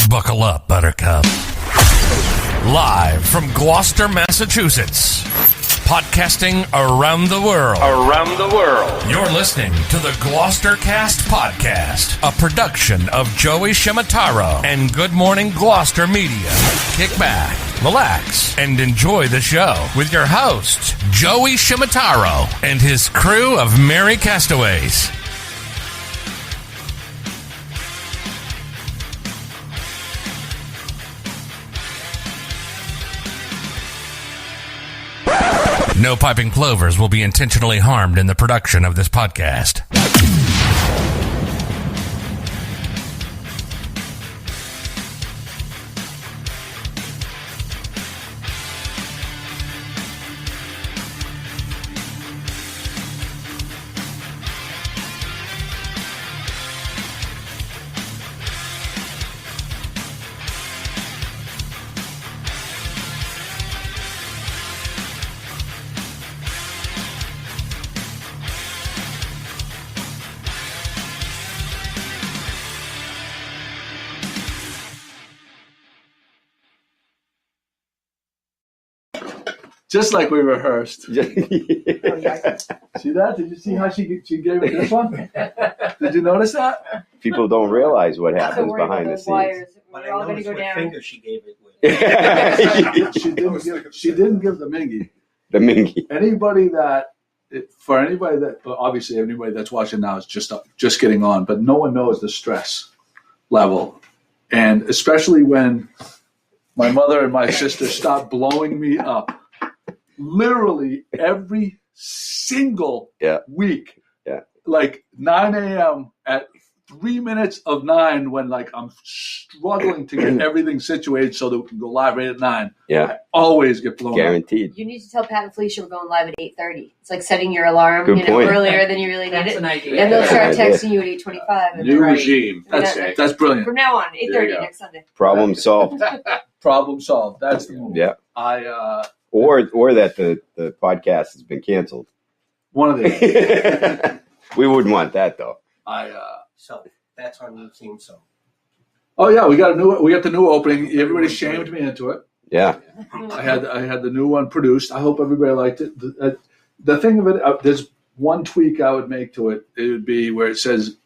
Buckle up, Buttercup. Live from Gloucester, Massachusetts. Podcasting around the world. You're listening to the GloucesterCast podcast, a production of Joey Shimataro and Good Morning Gloucester Media. Kick back, relax, and enjoy the show with your host, Joey Shimataro, and his crew of merry castaways. No piping plovers will be intentionally harmed in the production of this podcast. Just like we rehearsed. Oh, yeah. See that? Did you see how she gave it this one? Did you notice that? People don't realize what happens behind the scenes. Wires. But We're all going to go down. Finger she gave it with. She didn't give the Mingy. The Mingy. Anybody obviously anybody that's watching now is just getting on, but no one knows the stress level, and especially when my mother and my sister stopped blowing me up. Literally every single week, like 9 a.m. at 3 minutes of 9, when like I'm struggling to get everything situated so that we can go live right at 9. I always get blown Guaranteed. up. You need to tell Pat and Felicia we're going live at 8:30. It's like setting your alarm earlier than you really need it. That's an idea. And they'll start texting you at 8:25. New regime. That's brilliant. From now on, 8:30 next Sunday. Problem solved. Problem solved. That's the move. Yeah. Or that the podcast has been canceled. One of the We wouldn't want that though. So that's our new theme song. Oh yeah, we got the new opening. Everybody shamed me into it. Yeah. I had the new one produced. I hope everybody liked it. The thing of it, there's one tweak I would make to it. It would be where it says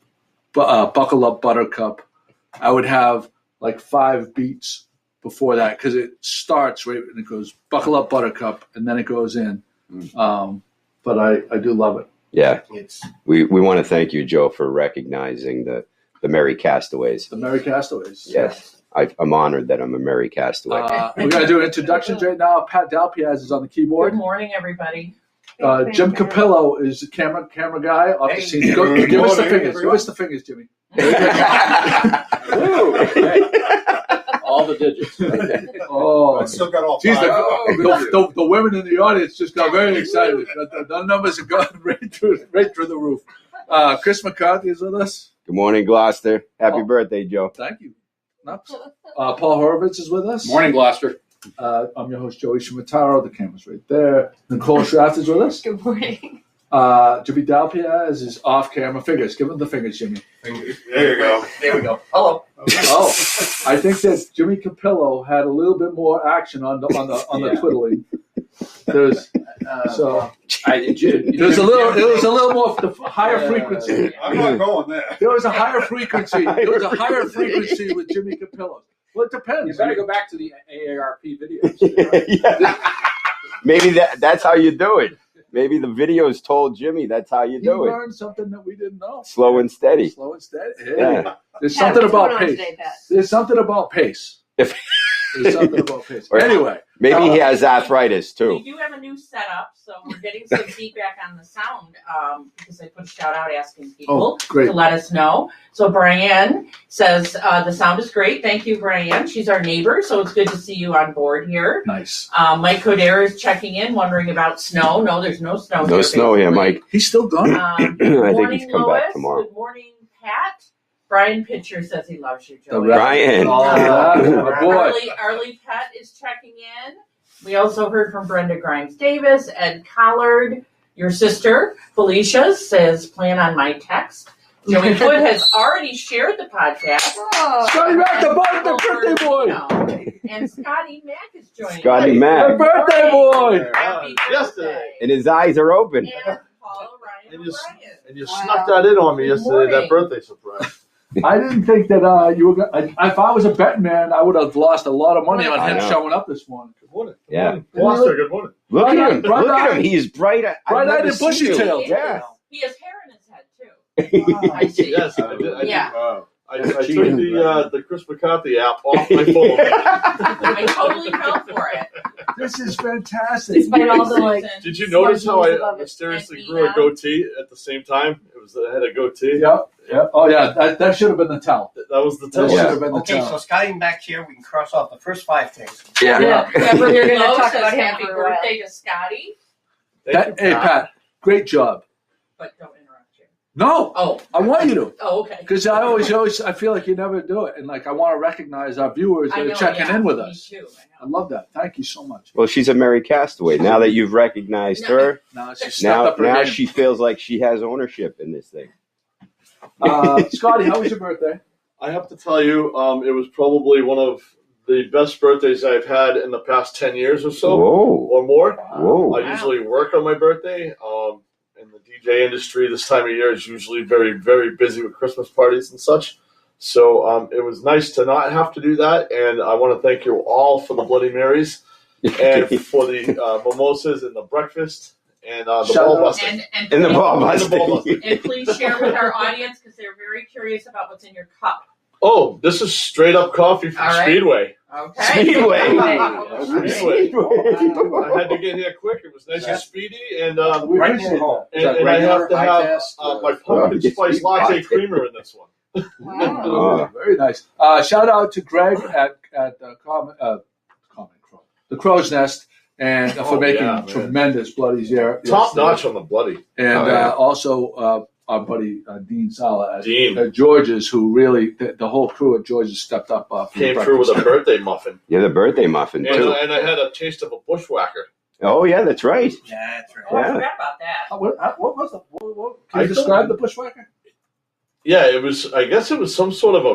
"Buckle up, Buttercup." I would have like 5 beats before that, because it starts right and it goes "Buckle up, Buttercup," and then it goes in. But I do love it. Yeah. We want to thank you, Joe, for recognizing the Merry Castaways. The Merry Castaways. Yes. I'm honored that I'm a Merry Castaway. We're going to do introductions right now. Pat Dalpiaz is on the keyboard. Good morning, everybody. Jim Capillo is the camera guy off the scene. Give us the fingers. Everyone. Give us the fingers, Jimmy. All the digits. Oh, I still got all 5. The women in the audience just got very excited. The numbers are going right through the roof. Chris McCarthy is with us. Good morning, Gloucester. Happy birthday, Joe. Thank you. Paul Horowitz is with us. Morning, Gloucester. I'm your host, Joey Shimataro. The camera's right there. Nicole Schraft is with us. Good morning. Jimmy Dalpiaz is off camera. Fingers. Give him the fingers, Jimmy. Fingers. There you go. There we go. Hello. Oh, I think that Jimmy Capillo had a little bit more action on the twiddling. There's it was a little more higher frequency. I'm not going there. There was a higher frequency. There was a higher frequency with Jimmy Capillo. Well, it depends. You better go back to the AARP videos. Maybe that's how you do it. Maybe the videos told Jimmy that's how you do it. He learned something that we didn't know. Slow and steady. Slow and steady. Hey. Yeah. There's something about pace. Today, There's something about pace. There's something about pace. Anyway. Maybe he has arthritis too. We do have a new setup, so we're getting some feedback on the sound because I put a shout out asking people to let us know. So Brian says the sound is great. Thank you, Brian. She's our neighbor, so it's good to see you on board here. Nice. Mike Coder is checking in, wondering about snow. No, there's no snow. No snow here, Mike. He's still gone. I think he's come back tomorrow. Good morning, Pat. Brian Pitcher says he loves you, Joey. Brian. My boy. Arlie Pett is checking in. We also heard from Brenda Grimes-Davis. Ed Collard, your sister, Felicia, says, plan on my text. Joey Wood has already shared the podcast. Oh. Scottie Mac, the birthday boy. No. And Scottie Mac is joining Scottie us. Mac. The birthday boy. Happy birthday. And his eyes are open. And Paula, Ryan, and Brian. And you snuck that in on me yesterday, that birthday surprise. I didn't think that you were going to. If I was a betting man, I would have lost a lot of money on him showing up this morning. Good morning. Yeah. Gloucester, good morning. Look at him. Bright Look at eyed. him. He is bright. Bright-eyed and bushy-tailed. Yeah. He has hair in his head, too. I see. Yes, I did. Yeah. I took the Chris McCarthy app off my phone. I totally fell for it. This is fantastic. Despite all the like. Did you notice how Above I it. mysteriously And grew a goatee at the same time? I had a goatee. Yep. Oh, yeah. That should have been the tell. That was the That tell. should Yeah. have been the Okay, so tell. Scottie back here, we can cross off the first 5 things. Yeah. Remember, we were going to Flo talk says about him happy for a while. birthday to Scottie, Hey, Pat, great job. but don't interrupt you. No, Oh. I want you to. Oh, okay. Because I always, I feel like you never do it. And like, I want to recognize our viewers that I are know, checking yeah, in with me us. too, I love that. Thank you so much. Well, she's a Mary Castaway. Now that you've recognized her, Now she stepped now up her game. she feels like she has ownership in this thing. Scottie, how was your birthday? I have to tell you, it was probably one of the best birthdays I've had in the past 10 years or so, Whoa. or more. Whoa. I usually work on my birthday. In the DJ industry, this time of year is usually very, very busy with Christmas parties and such. So it was nice to not have to do that. And I want to thank you all for the Bloody Marys and for the mimosas and the breakfast and the Shout ball out. busting. And the ball busting. And please share with our audience because they're very curious about what's in your cup. Oh, this is straight up coffee from All right. Speedway. Okay. Speedway. Speedway. I had to get here quick. It was nice and speedy, and We Right appreciate home. that. Is that and I have regular, to high have test, my pumpkin spice latte creamer in this one. Wow. Oh. Very nice. Shout out to Greg at the Crow's Nest and for making man. tremendous bloodies here. Top notch on the bloody. And yeah. Also our buddy Dean Sala Dean. at George's, who really, the whole crew at George's stepped up. For the Came through with a breakfast. birthday muffin. Yeah, the birthday muffin, And, too. and I had a taste of a bushwhacker. Oh, yeah, that's right. Yeah, that's right. Oh, I Yeah. forgot about that. What was the? Can I you don't- describe the bushwhacker? Yeah, it was. I guess it was some sort of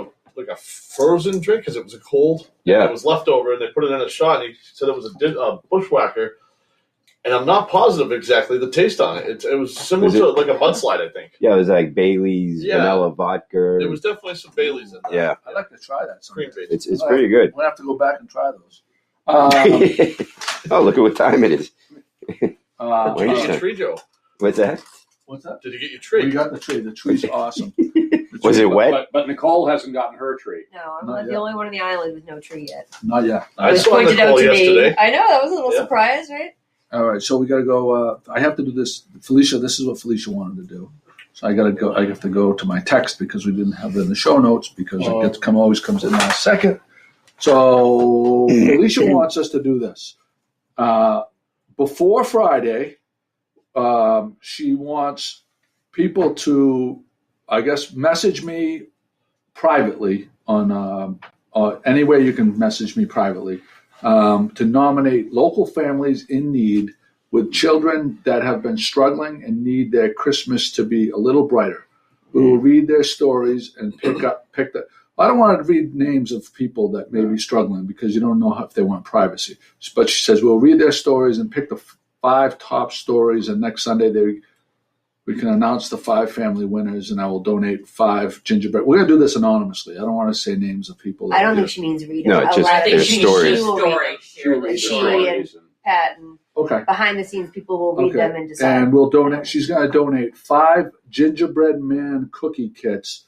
a frozen drink because it was a cold. Yeah. It was leftover, and they put it in a shot. And he said it was a bushwhacker. And I'm not positive exactly the taste on it. It was similar Was to it- like a mudslide, I think. Yeah, it was like Bailey's, Yeah. vanilla vodka. It was definitely some Bailey's in there. Yeah, I'd like to try that someday. Cream base. it's pretty good. We'll have to go back and try those. Oh, look at what time it is. Did Wait you a get your second. tree, Joe? What's that? What's that? Did you get your We tree? got the tree. The tree's awesome. Was it wet? But Nicole hasn't gotten her tree. No, I'm Not not the yet. only one on the island with no tree yet. Not yet. I It was saw pointed out Nicole to yesterday. me. I know, that was a little Yeah. surprise, right? All right, so we got to go. I have to do this, Felicia. This is what Felicia wanted to do. So I got to go. I have to go to my text because we didn't have it in the show notes because it gets always comes in last second. So Felicia wants us to do this before Friday. She wants people to, I guess, message me privately on any way you can message me privately. To nominate local families in need with children that have been struggling and need their Christmas to be a little brighter. We will read their stories and pick the. I don't want to read names of people that may be struggling because you don't know if they want privacy. But she says we'll read their stories and pick the 5 top stories, and next Sunday we can announce the 5 family winners, and I will donate 5 gingerbread. We're going to do this anonymously. I don't want to say names of people. That I don't think she means read No, it. it's just aloud. their She stories. will read Story. She and Pat and Okay. behind the scenes people will read Okay. them and decide. And we'll donate. She's going to donate 5 gingerbread man cookie kits,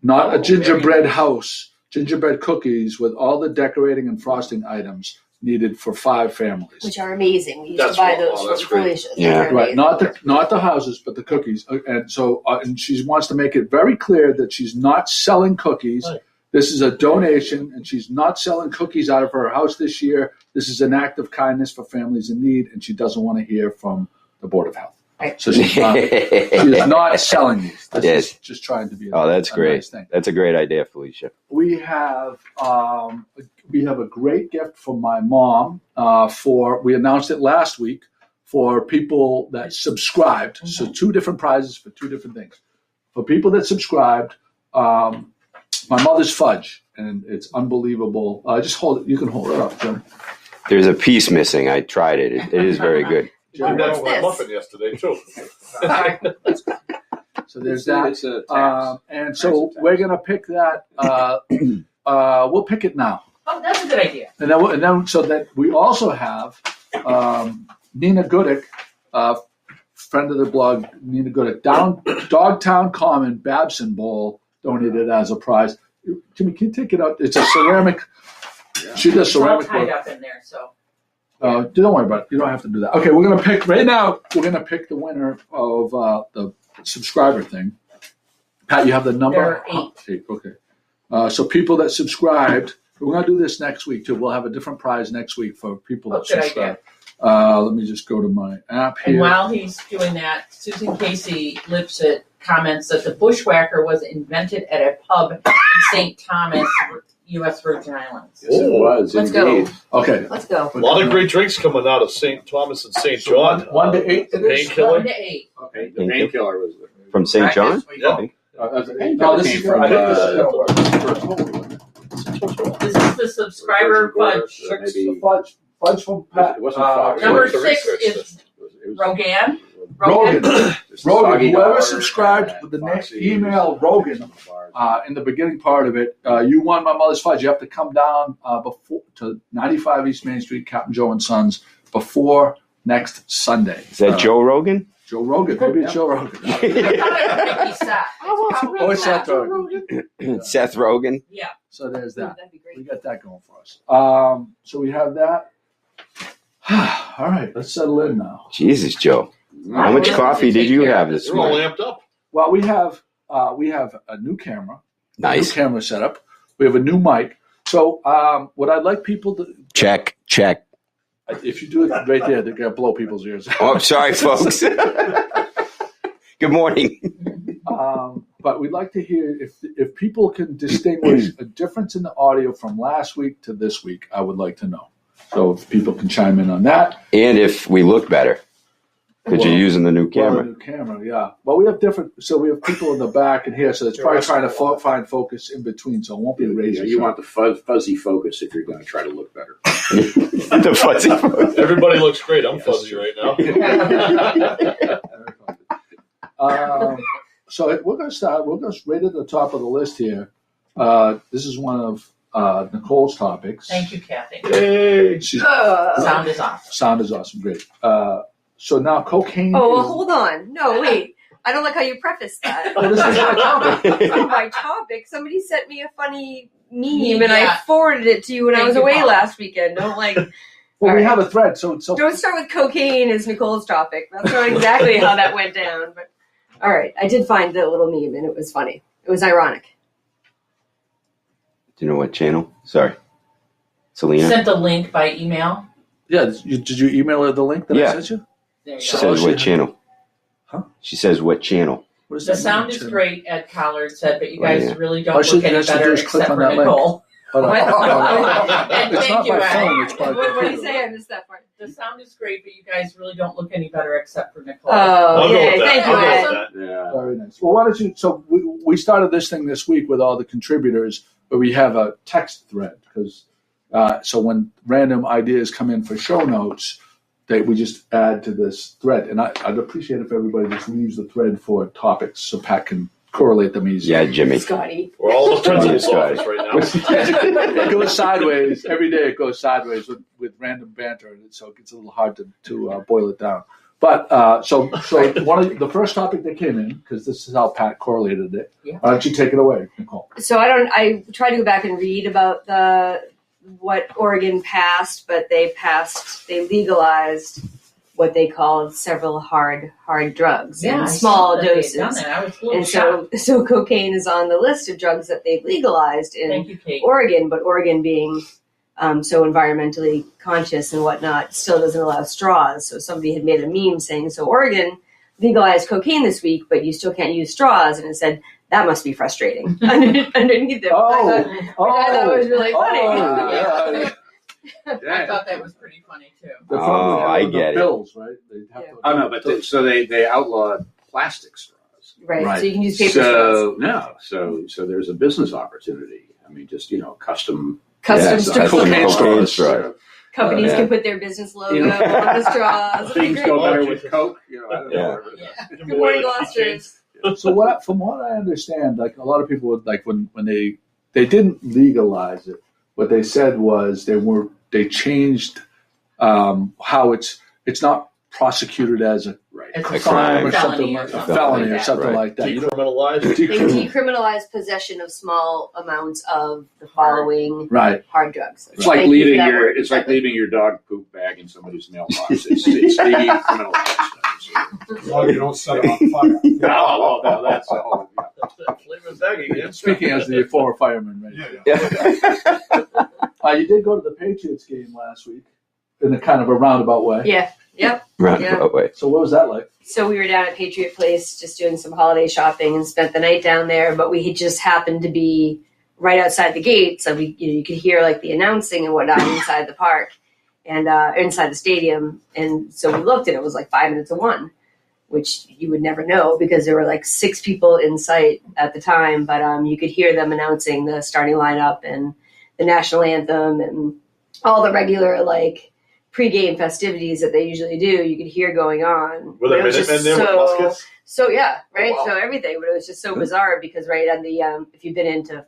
not a gingerbread house, gingerbread cookies with all the decorating and frosting items needed for 5 families. Which are amazing. We used That's to buy well- those oh, for that's great. Felicia. Yeah. They're Right, amazing. not the houses, but the cookies. And so, and she wants to make it very clear that she's not selling cookies. Right. This is a donation, and she's not selling cookies out of her house this year. This is an act of kindness for families in need, and she doesn't want to hear from the Board of Health. Right. So she's not, she is not selling these. This Yes. is just trying to be Oh, that's a great. nice thing. That's a great idea, Felicia. We have a great gift from my mom we announced it last week for people that subscribed. So 2 different prizes for 2 different things. for people that subscribed, my mother's fudge, and it's unbelievable. Just hold it. You can hold it up, Jim. There's a piece missing. I tried it. It is very good. I had my muffin yesterday too. So there's that. And so we're gonna pick that. We'll pick it now. Oh, that's a good idea. And then so that we also have Nina Goodick, friend of the blog, Nina Goodick, Dogtown Common Babson Bowl donated as a prize. Jimmy, can you take it out? It's a ceramic. Yeah. She does ceramic work. It's all tied up in there, so. Don't worry about it. You don't have to do that. Okay, we're going to pick, right now, we're going to pick the winner of the subscriber thing. Pat, you have the number? There are 8. Okay. So people that subscribed, we're going to do this next week, too. We'll have a different prize next week for people that subscribe. Let me just go to my app here. And while he's doing that, Susan Casey Lipset comments that the bushwhacker was invented at a pub in St. Thomas, U.S. Virgin Islands. Yes, it was. Let's indeed. go. Okay. Let's go. A lot of great drinks coming out of St. Thomas and St. John. 1 to 8. Painkiller. 1 to 8. Okay, the painkiller was From St. John? Yeah. No, this is from This is the subscriber fudge. Fudge from Pat. It wasn't Fox. Number the 6 research is Rogan. Rogan. Soggy Whoever Dog subscribed and with the next Foxy email, Rogan, in the beginning part of it, you won my mother's fudge. You have to come down before to 95 East Main Street, Captain Joe and Sons, before next Sunday. Is that Joe Rogan? Joe Rogan. Maybe it's Joe Rogan. I thought it was Mickey Seth. Oh, it's Seth Rogan. Seth Rogan? Yeah. So there's that. That'd be great. We got that going for us. So we have that. All right, let's settle in now. Jesus, Joe. How much coffee did you have this They're all morning? amped up. Well, we have a new camera. Nice. New camera setup. We have a new mic. So what I'd like people to Check. if you do it right there, they're gonna blow people's ears. Oh, I'm sorry, folks. Good morning. But we'd like to hear if people can distinguish a difference in the audio from last week to this week. I would like to know. So if people can chime in on that. And if we look better, because you're using the new camera. Well, the new camera, yeah. Well, we have different. So we have people in the back and here, so it's probably trying to find focus in between. So it won't be razor. You want the fuzzy focus if you're going to try to look better. The fuzzy focus. Everybody looks great. I'm fuzzy right now. So we're going to start. We're going right at the top of the list here. This is one of Nicole's topics. Thank you, Kathy. Hey, Sound is off. Sound is awesome. Great. So now cocaine. Oh, well, hold on. No, wait. I don't like how you preface that. This is my topic. My topic. Somebody sent me a funny meme, and Yeah. I forwarded it to you when I Thank was you, away Paul. last weekend. Don't like. Well, All we right. have a thread. So Don't start with cocaine as Nicole's topic. That's not exactly how that went down. But all right, I did find the little meme, and it was funny. It was ironic. Do you know what channel? Sorry. Celena? Sent the link by email. yeah. Did you email her the link that I Yeah. sent you? There you She go. says she- what channel? Huh? She says what channel? What is The that sound mean? is great, Ed Collard said, but you Right, guys yeah. really All don't she look any has to do better is click except on for that link. Nicole. Hold on. What? It's Thank not you, my Ed. phone. It's my What do you computer. say? I missed that part. The sound is great, but you guys really don't look any better except for Nicole. Oh, I'll go yay. with that. Thank you, I'll go Ed. with that. Yeah. Very nice. Well, why don't you? So we started this thing this week with all the contributors, but we have a text thread because so when random ideas come in for show notes, we just add to this thread. And I'd appreciate if everybody just leaves the thread for topics so Pat can correlate them easily. Yeah, Jimmy. Scotty. We're all in the principal's Yeah, office right now. It goes sideways every day. It goes sideways with random banter, and so it gets a little hard to boil it down. But so one of the first topic that came in, because this is how Pat correlated it. Yeah. Why don't you take it away, Nicole? So I tried to go back and read about what Oregon passed, but they legalized what they called several hard drugs in I small saw that they had doses. done that. I was a little And shocked. so cocaine is on the list of drugs that they've legalized in Thank you, Kate. Oregon, but Oregon being so environmentally conscious and whatnot still doesn't allow straws. So somebody had made a meme saying, so Oregon legalized cocaine this week, but you still can't use straws. And it said, that must be frustrating underneath it. I thought it was really funny. I thought that was pretty funny too. Oh, I get it. Bills, right? They'd have to- Oh no, but so they outlawed plastic straws. Right. So you can use paper straws. So there's a business opportunity. I mean, just custom straws. Right. Companies can put their business logo on the straws. Things go better with Coke. I don't know. Good morning, Gloucesters. So from what I understand, like a lot of people would like when they didn't legalize it. What they said was they changed how it's not prosecuted as a crime or something like a felony or something like that. Decriminalized. They decriminalized possession of small amounts of the following hard drugs. It's like leaving your dog poop bag in somebody's mailbox. It's decriminalized. As long as you don't set it on fire. No, that's a whole. Speaking as the former fireman, right? Yeah. You did go to the Patriots game last week in a kind of a roundabout way. Yeah. Yep. Roundabout way. So what was that like? So we were down at Patriot Place just doing some holiday shopping and spent the night down there, but we had just happened to be right outside the gate, so you could hear like the announcing and whatnot inside the park and inside the stadium. And so we looked and it was like 5 minutes of 1, which you would never know because there were like 6 people in sight at the time, but you could hear them announcing the starting lineup and the national anthem and all the regular like pre-game festivities that they usually do. You could hear going on. Were there Minutemen there with muskets? So yeah, right. Oh, wow. So everything, but it was just so bizarre because right on the if you've been into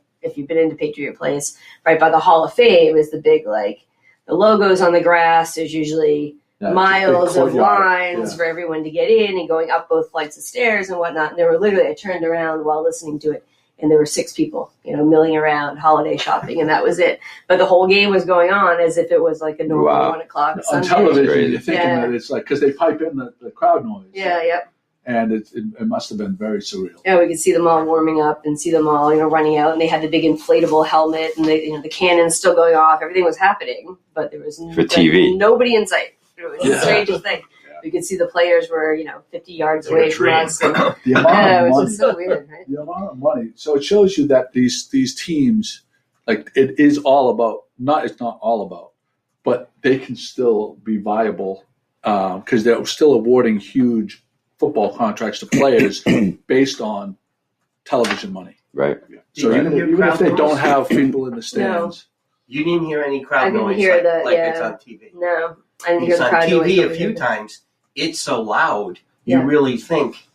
Patriot Place, right by the Hall of Fame is the big like the logos on the grass. There's usually miles of lines for everyone to get in and going up both flights of stairs and whatnot. And there were literally, I turned around while listening to it, and there were 6 people, milling around holiday shopping, and that was it. But the whole game was going on as if it was like a normal 1 o'clock Sunday. On television, you're thinking that it's like, because they pipe in the crowd noise. Yeah, yep. And it must have been very surreal. Yeah, we could see them all warming up and see them all, running out, and they had the big inflatable helmet, and the cannons still going off. Everything was happening, but there was for TV. Nobody in sight. It was the strangest thing. You could see the players were, 50 yards away from us. And, the amount of it was money, just so weird, right? The amount of money. So it shows you that these teams, like it is all about, it's not all about, but they can still be viable because they're still awarding huge football contracts to players based on television money. Right. So even if they don't have people in the stands. You didn't hear any crowd noise it's on TV. No, I didn't hear the on crowd noise. TV a few times. It's so loud, you really think.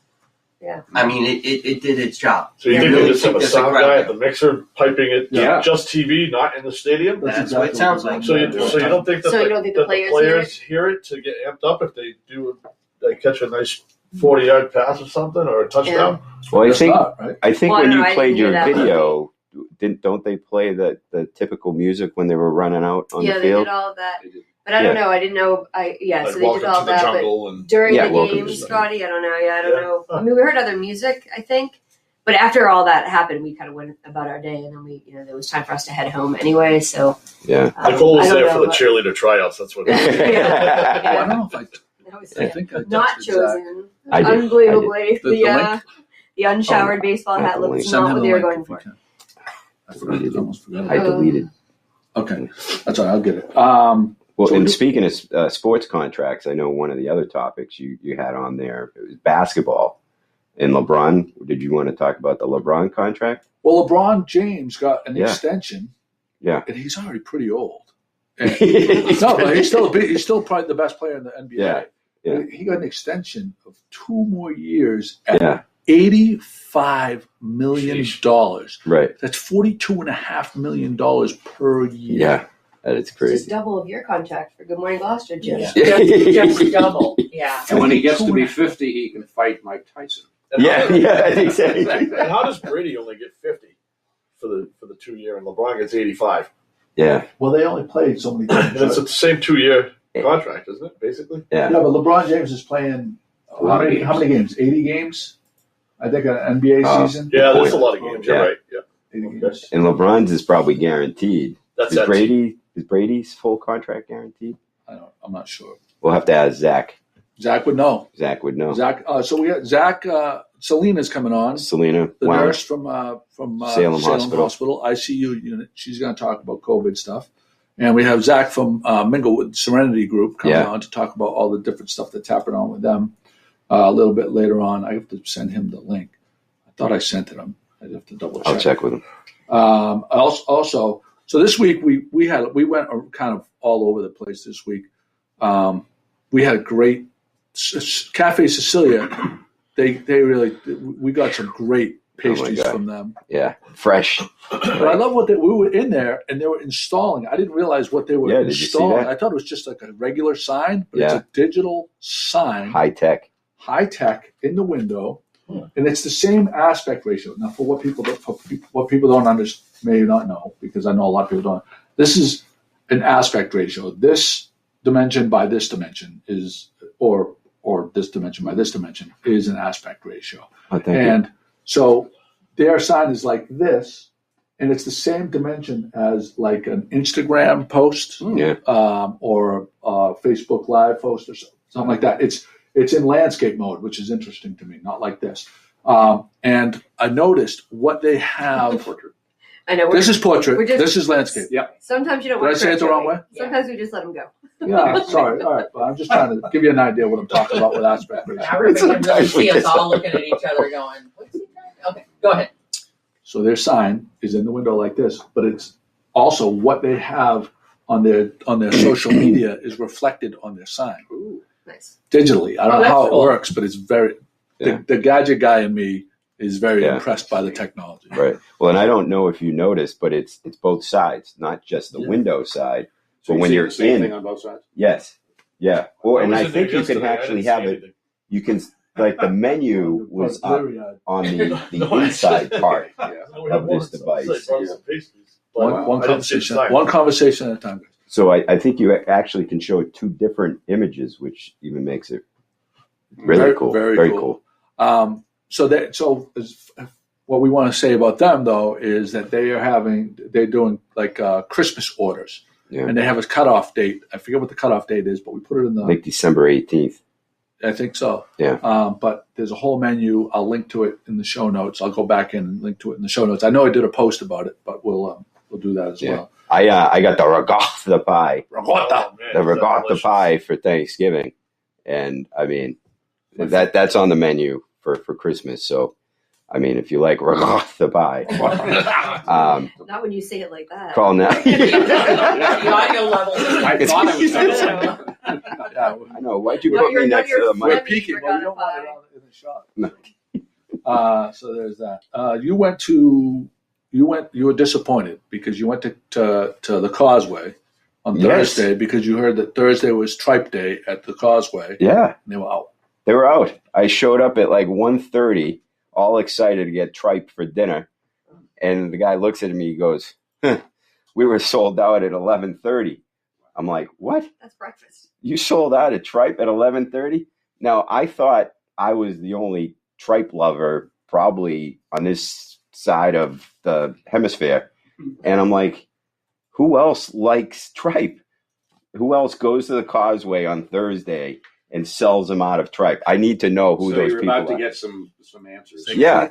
Yeah. I mean, it did its job. So you think really they just have a sound guy at the mixer piping it just TV, not in the stadium? That's what it sounds like. So you don't think that the players hear it to get amped up if they catch a nice 40-yard pass or something or a touchdown? Well, I think when you played your that video, don't they play the typical music when they were running out on the field? Yeah, they did all of that. But I don't know. I didn't know. So they did all that. But during the game, Scottie, I don't know. Yeah, I don't know. I mean, we heard other music, I think. But after all that happened, we kind of went about our day, and then it was time for us to head home anyway. So Nicole was there for the cheerleader tryouts. That's what. I don't know if I think I not chosen. I did. Unbelievably, The unshowered baseball hat looks not what they were going for. I almost forgot. I deleted. Okay, that's all right. I'll get it. Speaking of sports contracts, I know one of the other topics you had on there, it was basketball. And LeBron, did you want to talk about the LeBron contract? Well, LeBron James got an extension. Yeah. And he's already pretty old. But he's still probably the best player in the NBA. Yeah. He got an extension of 2 more years at $85 million. Right. That's $42.5 million per year. Yeah. That is crazy. It's just double of your contract for Good Morning Gloucester, Jim. Just double. Yeah. And when he gets to be 50, he can fight Mike Tyson. Exactly. And how does Brady only get 50 for the 2 year and LeBron gets 85? Yeah. Well, they only played so many games. And it's the same 2 year contract, isn't it? Basically. Yeah. Yeah, but LeBron James is playing how many games? 80 games. I think an NBA season. Yeah, there's a lot of games. You're right. Yeah. 80 games. And LeBron's is probably guaranteed. That's Is Brady's full contract guaranteed? I'm not sure. We'll have to ask Zach. Zach would know. Zach. So we got Zach. Selena's coming on. Selena, the nurse from Salem Hospital ICU unit. She's going to talk about COVID stuff. And we have Zach from Minglewood Serenity Group coming on to talk about all the different stuff that's happening on with them a little bit later on. I have to send him the link. I thought I sent it. I'd have to double check. I'll check with him. Also, so this week we went kind of all over the place this week. We had a great Cafe Sicilia. They really, we got some great pastries from them. Yeah, fresh. But I love we were in there and they were installing. I didn't realize what they were installing. Did you see that? I thought it was just like a regular sign, but it's a digital sign. High tech in the window. And it's the same aspect ratio. Now, for what people don't understand, may not know, because I know a lot of people don't. This is an aspect ratio. This dimension by this dimension is, or this dimension by this dimension is an aspect ratio. And so their sign is like this, and it's the same dimension as like an Instagram post, or a Facebook Live post or something like that. It's in landscape mode, which is interesting to me, not like this. And I noticed what they have. I know. This is portrait. This is landscape. Yeah. Sometimes you don't. Did I say it the wrong way? Sometimes we just let them go. Yeah. Sorry. All right. But I'm just trying to give you an idea what I'm talking about with aspect ratio. Everybody can really see us all looking at each other, going, "What's he doing?" Okay, go ahead. So their sign is in the window like this, but it's also what they have on their social media is reflected on their sign. Ooh, nice. Digitally. I don't know how it cool. works, but it's very. The gadget guy in me is very impressed by the technology. Right. Well, and I don't know if you noticed, but it's both sides, not just the window side. So but when you're the same in, thing on both sides? yes, yeah. Well, and I think you yesterday. can actually have it. You can like the menu was up on the inside part of this device. One conversation at a time. So I think you actually can show two different images, which even makes it really cool. Very cool. So what we want to say about them though is that they're doing like Christmas orders, and they have a cutoff date. I forget what the cutoff date is, but we put it in like December 18th. I think so. Yeah. But there's a whole menu. I'll link to it in the show notes. I'll go back in and link to it in the show notes. I know I did a post about it, but we'll do that as well. I got the regatta pie. The regatta pie for Thanksgiving, and I mean that's on the menu for Christmas. So, I mean, if you like regatta pie, Not when you say it like that. call now. The audio level. I thought I was going to say I know. Why'd you put me next to the mic? We're peeking, but we don't want it in the shot. No. So there's that. You were disappointed because you went to the Causeway on Thursday because you heard that Thursday was Tripe Day at the Causeway. Yeah. And they were out. They were out. I showed up at like 1:30, all excited to get tripe for dinner. And the guy looks at me, he goes, we were sold out at 11:30. I'm like, what? That's breakfast. You sold out at tripe at 11:30? Now, I thought I was the only tripe lover probably on this side of the hemisphere. And I'm like, who else likes tripe? Who else goes to the Causeway on Thursday and sells them out of tripe? I need to know who those people are. So you're about to get some answers.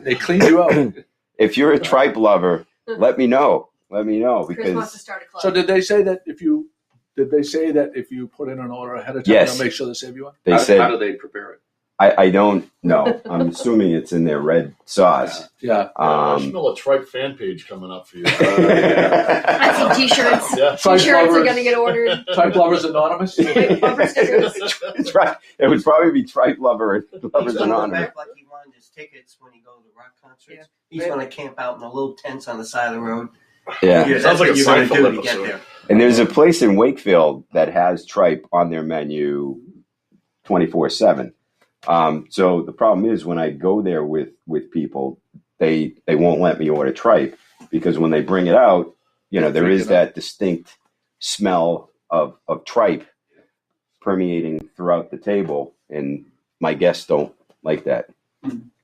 They cleaned you up. If you're a tripe lover, let me know. Let me know. Chris wants to Because start a club. So did they say that if you put in an order ahead of time, Yes. they'll make sure they save you one? they How said, do they prepare it? I don't know. I'm assuming it's in their red sauce. Yeah. I smell a tripe fan page coming up for you. I see t-shirts. Yeah. T-shirts are going to get ordered. Tripe Lovers Anonymous. Bumper stickers. That's right. It would probably be Tripe Lovers He's going to Anonymous. back like he wanted his tickets when he goes to rock concerts. He's going to camp out in the little tents on the side of the road. Yeah. That's Sounds like what a you're going to Seinfeld do to get episode. there. And there's a place in Wakefield that has tripe on their menu 24/7. So the problem is when I go there with people, they won't let me order tripe because when they bring it out, there is that distinct smell of tripe permeating throughout the table, and my guests don't like that.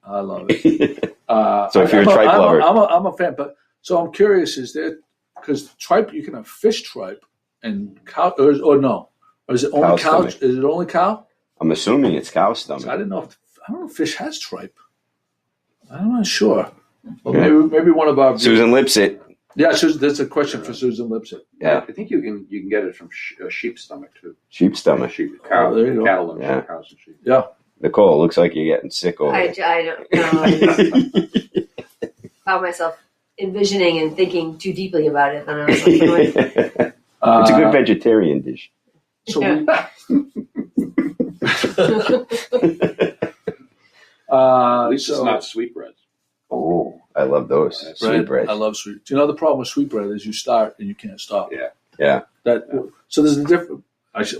I love it. So if you're a tripe lover, I'm a fan. But so I'm curious: is there because tripe you can have fish tripe and cow or no? Or is it only Cow cow? stomach. Is it only cow? I'm assuming it's cow So I stomach. didn't know. I don't know if fish has tripe. I'm not sure. Well, Yeah. maybe one of our Susan Lipsett. Yeah, Susan, that's a question for Susan Lipsett. Yeah, I think you can get it from sheep stomach too. sheep stomach. Sheep, Oh, there you go. cattle and Yeah. cows and sheep. Yeah. Nicole, it looks like you're getting sick over I there. don't know. I found myself envisioning and thinking too deeply about it. And I was like, It's a good vegetarian dish. So At least it's not sweetbreads. Oh, I love those. Sweetbreads. I love sweet. Do you know the problem with sweetbread is you start and you can't stop. Yeah. So there's a difference.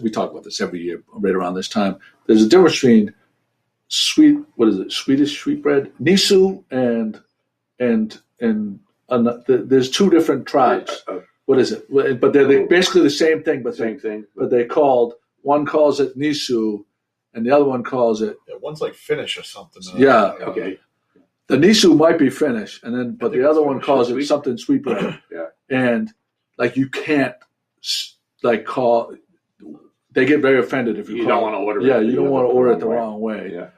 We talk about this every year, right around this time. There's a difference between Swedish sweetbread, Nisu, and there's two different tribes. What is it? But they're basically the same thing. But one calls it Nisu, and the other one calls it. Yeah, one's like Finnish or something. Yeah. Okay. The Nisu might be Finnish, but the other one calls it something sweetbread. Yeah. And like you can't call. They get very offended if you don't want to order it. Yeah, you don't want to order it the wrong way. Yeah.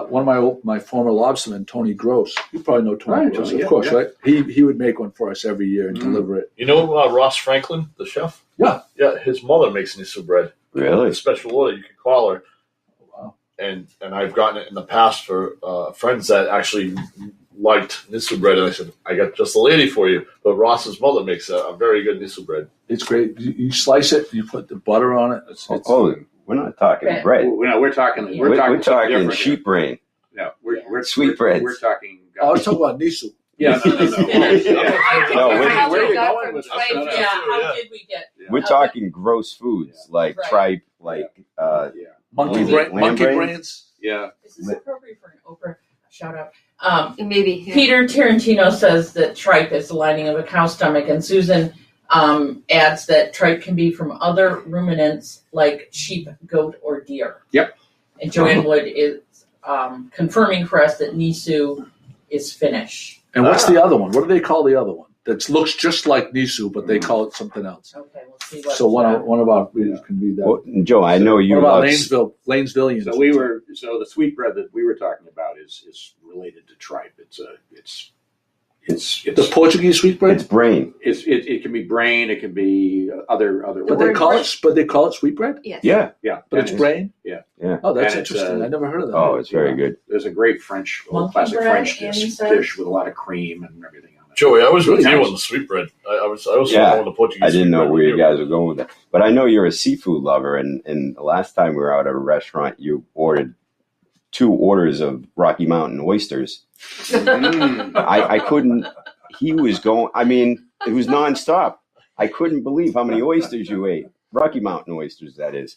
One of my former lobstermen, Tony Gross, you probably know Tony Gross, of course, yeah. right? He would make one for us every year and deliver it. You know Ross Franklin, the chef? Yeah. Yeah, his mother makes Nisu bread. Really? A special order. You can call her. Wow. And I've gotten it in the past for friends that actually liked Nisu bread. And I said, I got just the lady for you. But Ross's mother makes a very good Nisu bread. It's great. You slice it, you put the butter on it. We're not talking bread. We're talking sheep brain. No, we're sweet breads. We're talking. I was talking about Nisu. Yeah, no. Where we're going with this? How did we get? We're talking gross foods like tripe, like monkey brains. Yeah. Is this appropriate for an Oprah shout out? Maybe. Yeah. Peter Tarantino says that tripe is the lining of a cow's stomach, and Susan adds that tripe can be from other ruminants like sheep, goat, or deer. Yep. And Joanne Wood is confirming for us that Nisu is Finnish. And what's the other one? What do they call the other one? That looks just like Nisu, but they call it something else. Okay, we'll see what. So one of our readers can read that. Well, Joe, I know you What about love Lanesvillians? So the sweetbread that we were talking about is related to tripe. It's the Portuguese sweetbread. It's brain. It can be brain. It can be other. But they call it sweetbread. Yes. Yeah. But it's brain. Yeah. Oh, that's And it's, interesting. I never heard of that. Oh, it's very good. There's a great French, Monkey classic bread, French Andy said? dish with a lot of cream and everything on it. Joey, I was with Really you nice. on the sweetbread. I was on the Portuguese. I didn't know sweetbread where you with guys were going with that. But I know you're a seafood lover, and the last time we were out at a restaurant, you ordered 2 orders of Rocky Mountain oysters. I couldn't. He was going. I mean, it was nonstop. I couldn't believe how many oysters you ate. Rocky Mountain oysters, that is.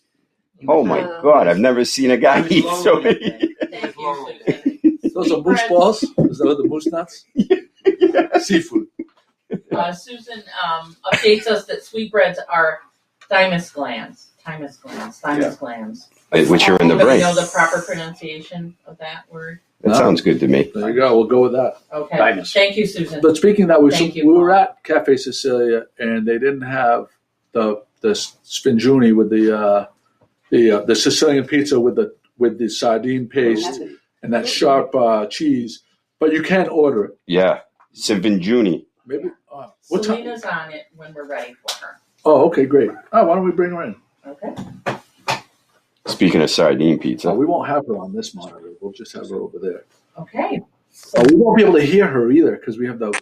Oh my God! I've never seen a guy eat so many. Thank you, Susan. Those are moose balls. Is that the moose nuts? Seafood. Susan updates us that sweetbreads are thymus glands. Thymus glands. Which are in the Anybody brain. know the proper pronunciation of that word? That sounds good to me. There you go. We'll go with that. Okay. Thymus. Thank you, Susan. But speaking of that, Thank you, we were Paul. at Cafe Sicilia, and they didn't have the spinjuni with the Sicilian pizza with the sardine paste and that sharp cheese. But you can order it. Yeah, Sivinjuni. Maybe. What time? Selena's on it when we're ready for her. Oh, okay, great. Why don't we bring her in? Okay. Speaking of sardine pizza, We won't have her on this monitor. We'll just have her over there. Okay. We won't be able to hear her either because we have the.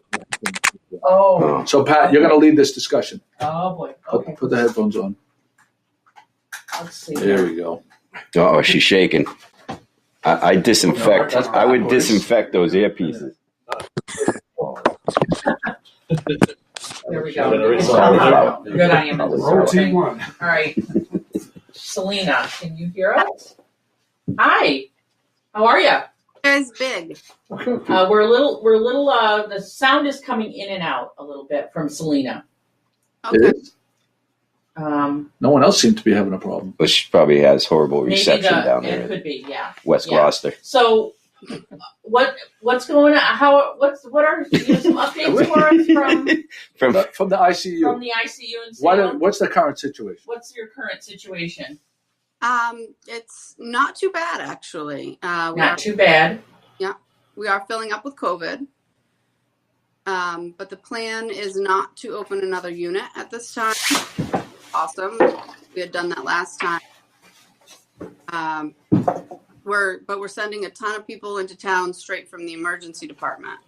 Oh. So Pat, you're going to lead this discussion. Oh boy. Okay. Put the headphones on. Let's see. There we go. oh, she's shaking. I disinfect. No, that's I would bad voice. disinfect those earpieces. There we go. Cauliflower. Good on you. Protein All right. Selena, can you hear us? Hi. How are you? Guys, big. We're a little. The sound is coming in and out a little bit from Selena. Okay. It is? No one else seemed to be having a problem. But she probably has horrible reception down It there. could be, yeah. West Yeah. Gloucester. So, what's going on? What are some updates for us From the ICU. from the ICU in Salem? What's the current situation? What's your current situation? It's not too bad actually. Not too bad. We are filling up with COVID. But the plan is not to open another unit at this time. Awesome. We had done that last time. we're sending a ton of people into town straight from the emergency department.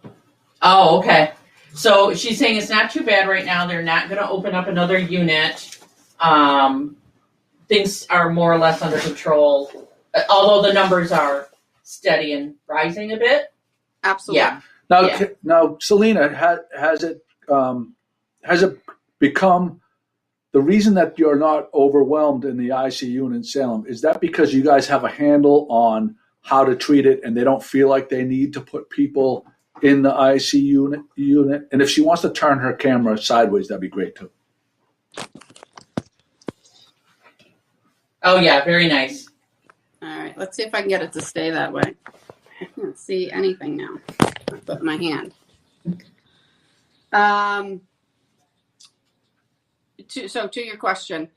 Oh, okay. So she's saying it's not too bad right now. They're not going to open up another unit. Things are more or less under control, although the numbers are steady and rising a bit. Absolutely. Yeah. Now, Celena, has it become the reason that you're not overwhelmed in the ICU in Salem? Is that because you guys have a handle on how to treat it, and they don't feel like they need to put people in the ICU unit? And if she wants to turn her camera sideways, that'd be great too. Oh yeah, very nice. All right, let's see if I can get it to stay that way. I can't see anything now. I put my hand. To your question,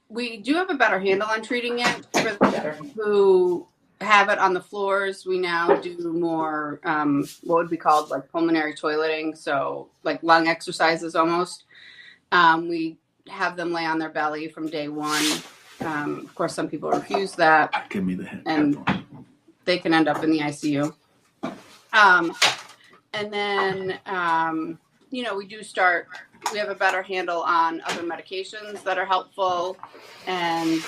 we do have a better handle on treating it. For the who have it on the floors, we now do more what would be called like pulmonary toileting, so like lung exercises almost. We have them lay on their belly from day one. Of course, some people refuse that. Give me the hint. And they can end up in the ICU. And then, we have a better handle on other medications that are helpful. And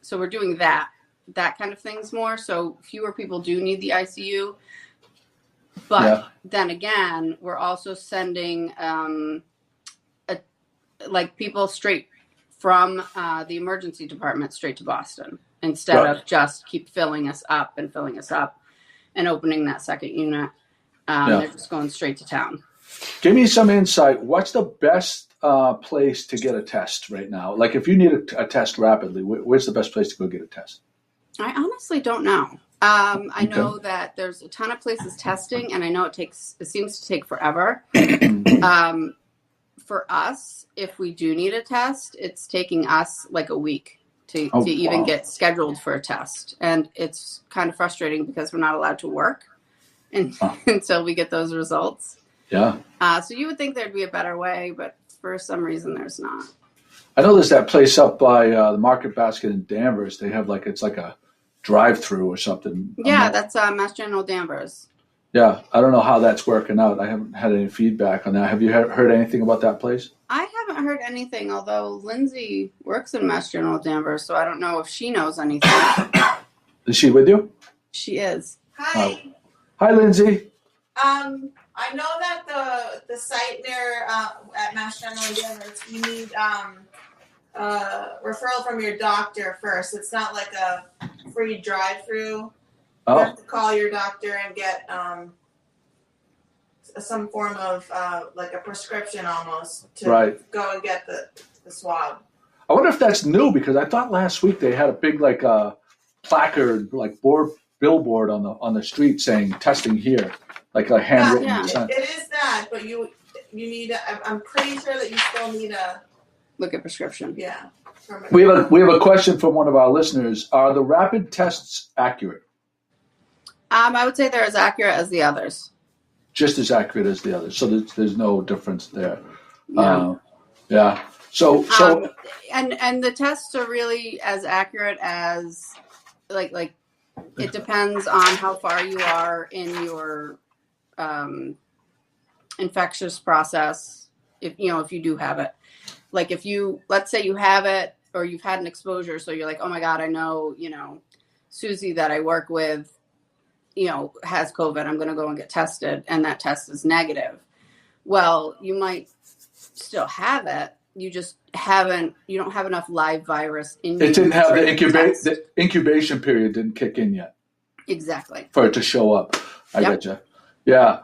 so we're doing that kind of things more. So fewer people do need the ICU. But then again, we're also sending people straight from the emergency department straight to Boston instead of just keep filling us up and opening that second unit. They're just going straight to town. Give me some insight. What's the best place to get a test right now? Like if you need a test rapidly, where's the best place to go get a test? I honestly don't know. I know that there's a ton of places testing, and I know it seems to take forever. For us, if we do need a test, it's taking us like a week to even get scheduled for a test. And it's kind of frustrating because we're not allowed to work until we get those results. Yeah. So you would think there'd be a better way, but for some reason there's not. I know there's that place up by the Market Basket in Danvers. They have it's like a drive-through or something. Yeah, that's Mass General Danvers. Yeah, I don't know how that's working out. I haven't had any feedback on that. Have you heard anything about that place? I haven't heard anything, although Lindsay works in Mass General Danvers, so I don't know if she knows anything. Is she with you? She is. Hi. Hi, Lindsay. I know that the site there at Mass General Danvers, you need referral from your doctor first. It's not like a free drive-through. You have to call your doctor and get some form of like a prescription almost to go and get the swab. I wonder if that's new because I thought last week they had a big placard billboard on the street saying testing here, like a handwritten sign. It is that, but you need. I'm pretty sure that you still need a look at prescription. Yeah. We have a question from one of our listeners. Are the rapid tests accurate? I would say they're as accurate as the others. Just as accurate as the others. So there's no difference there. Yeah. So and the tests are really as accurate as like it depends on how far you are in your infectious process. If you do have it, like let's say you have it or you've had an exposure, so you're like, oh my God, I know, Susie that I work with, has COVID, I'm going to go and get tested, and that test is negative. Well, you might still have it. You just you don't have enough live virus in you. It didn't have the incubation period didn't kick in yet. Exactly. For it to show up. I getcha. Yeah.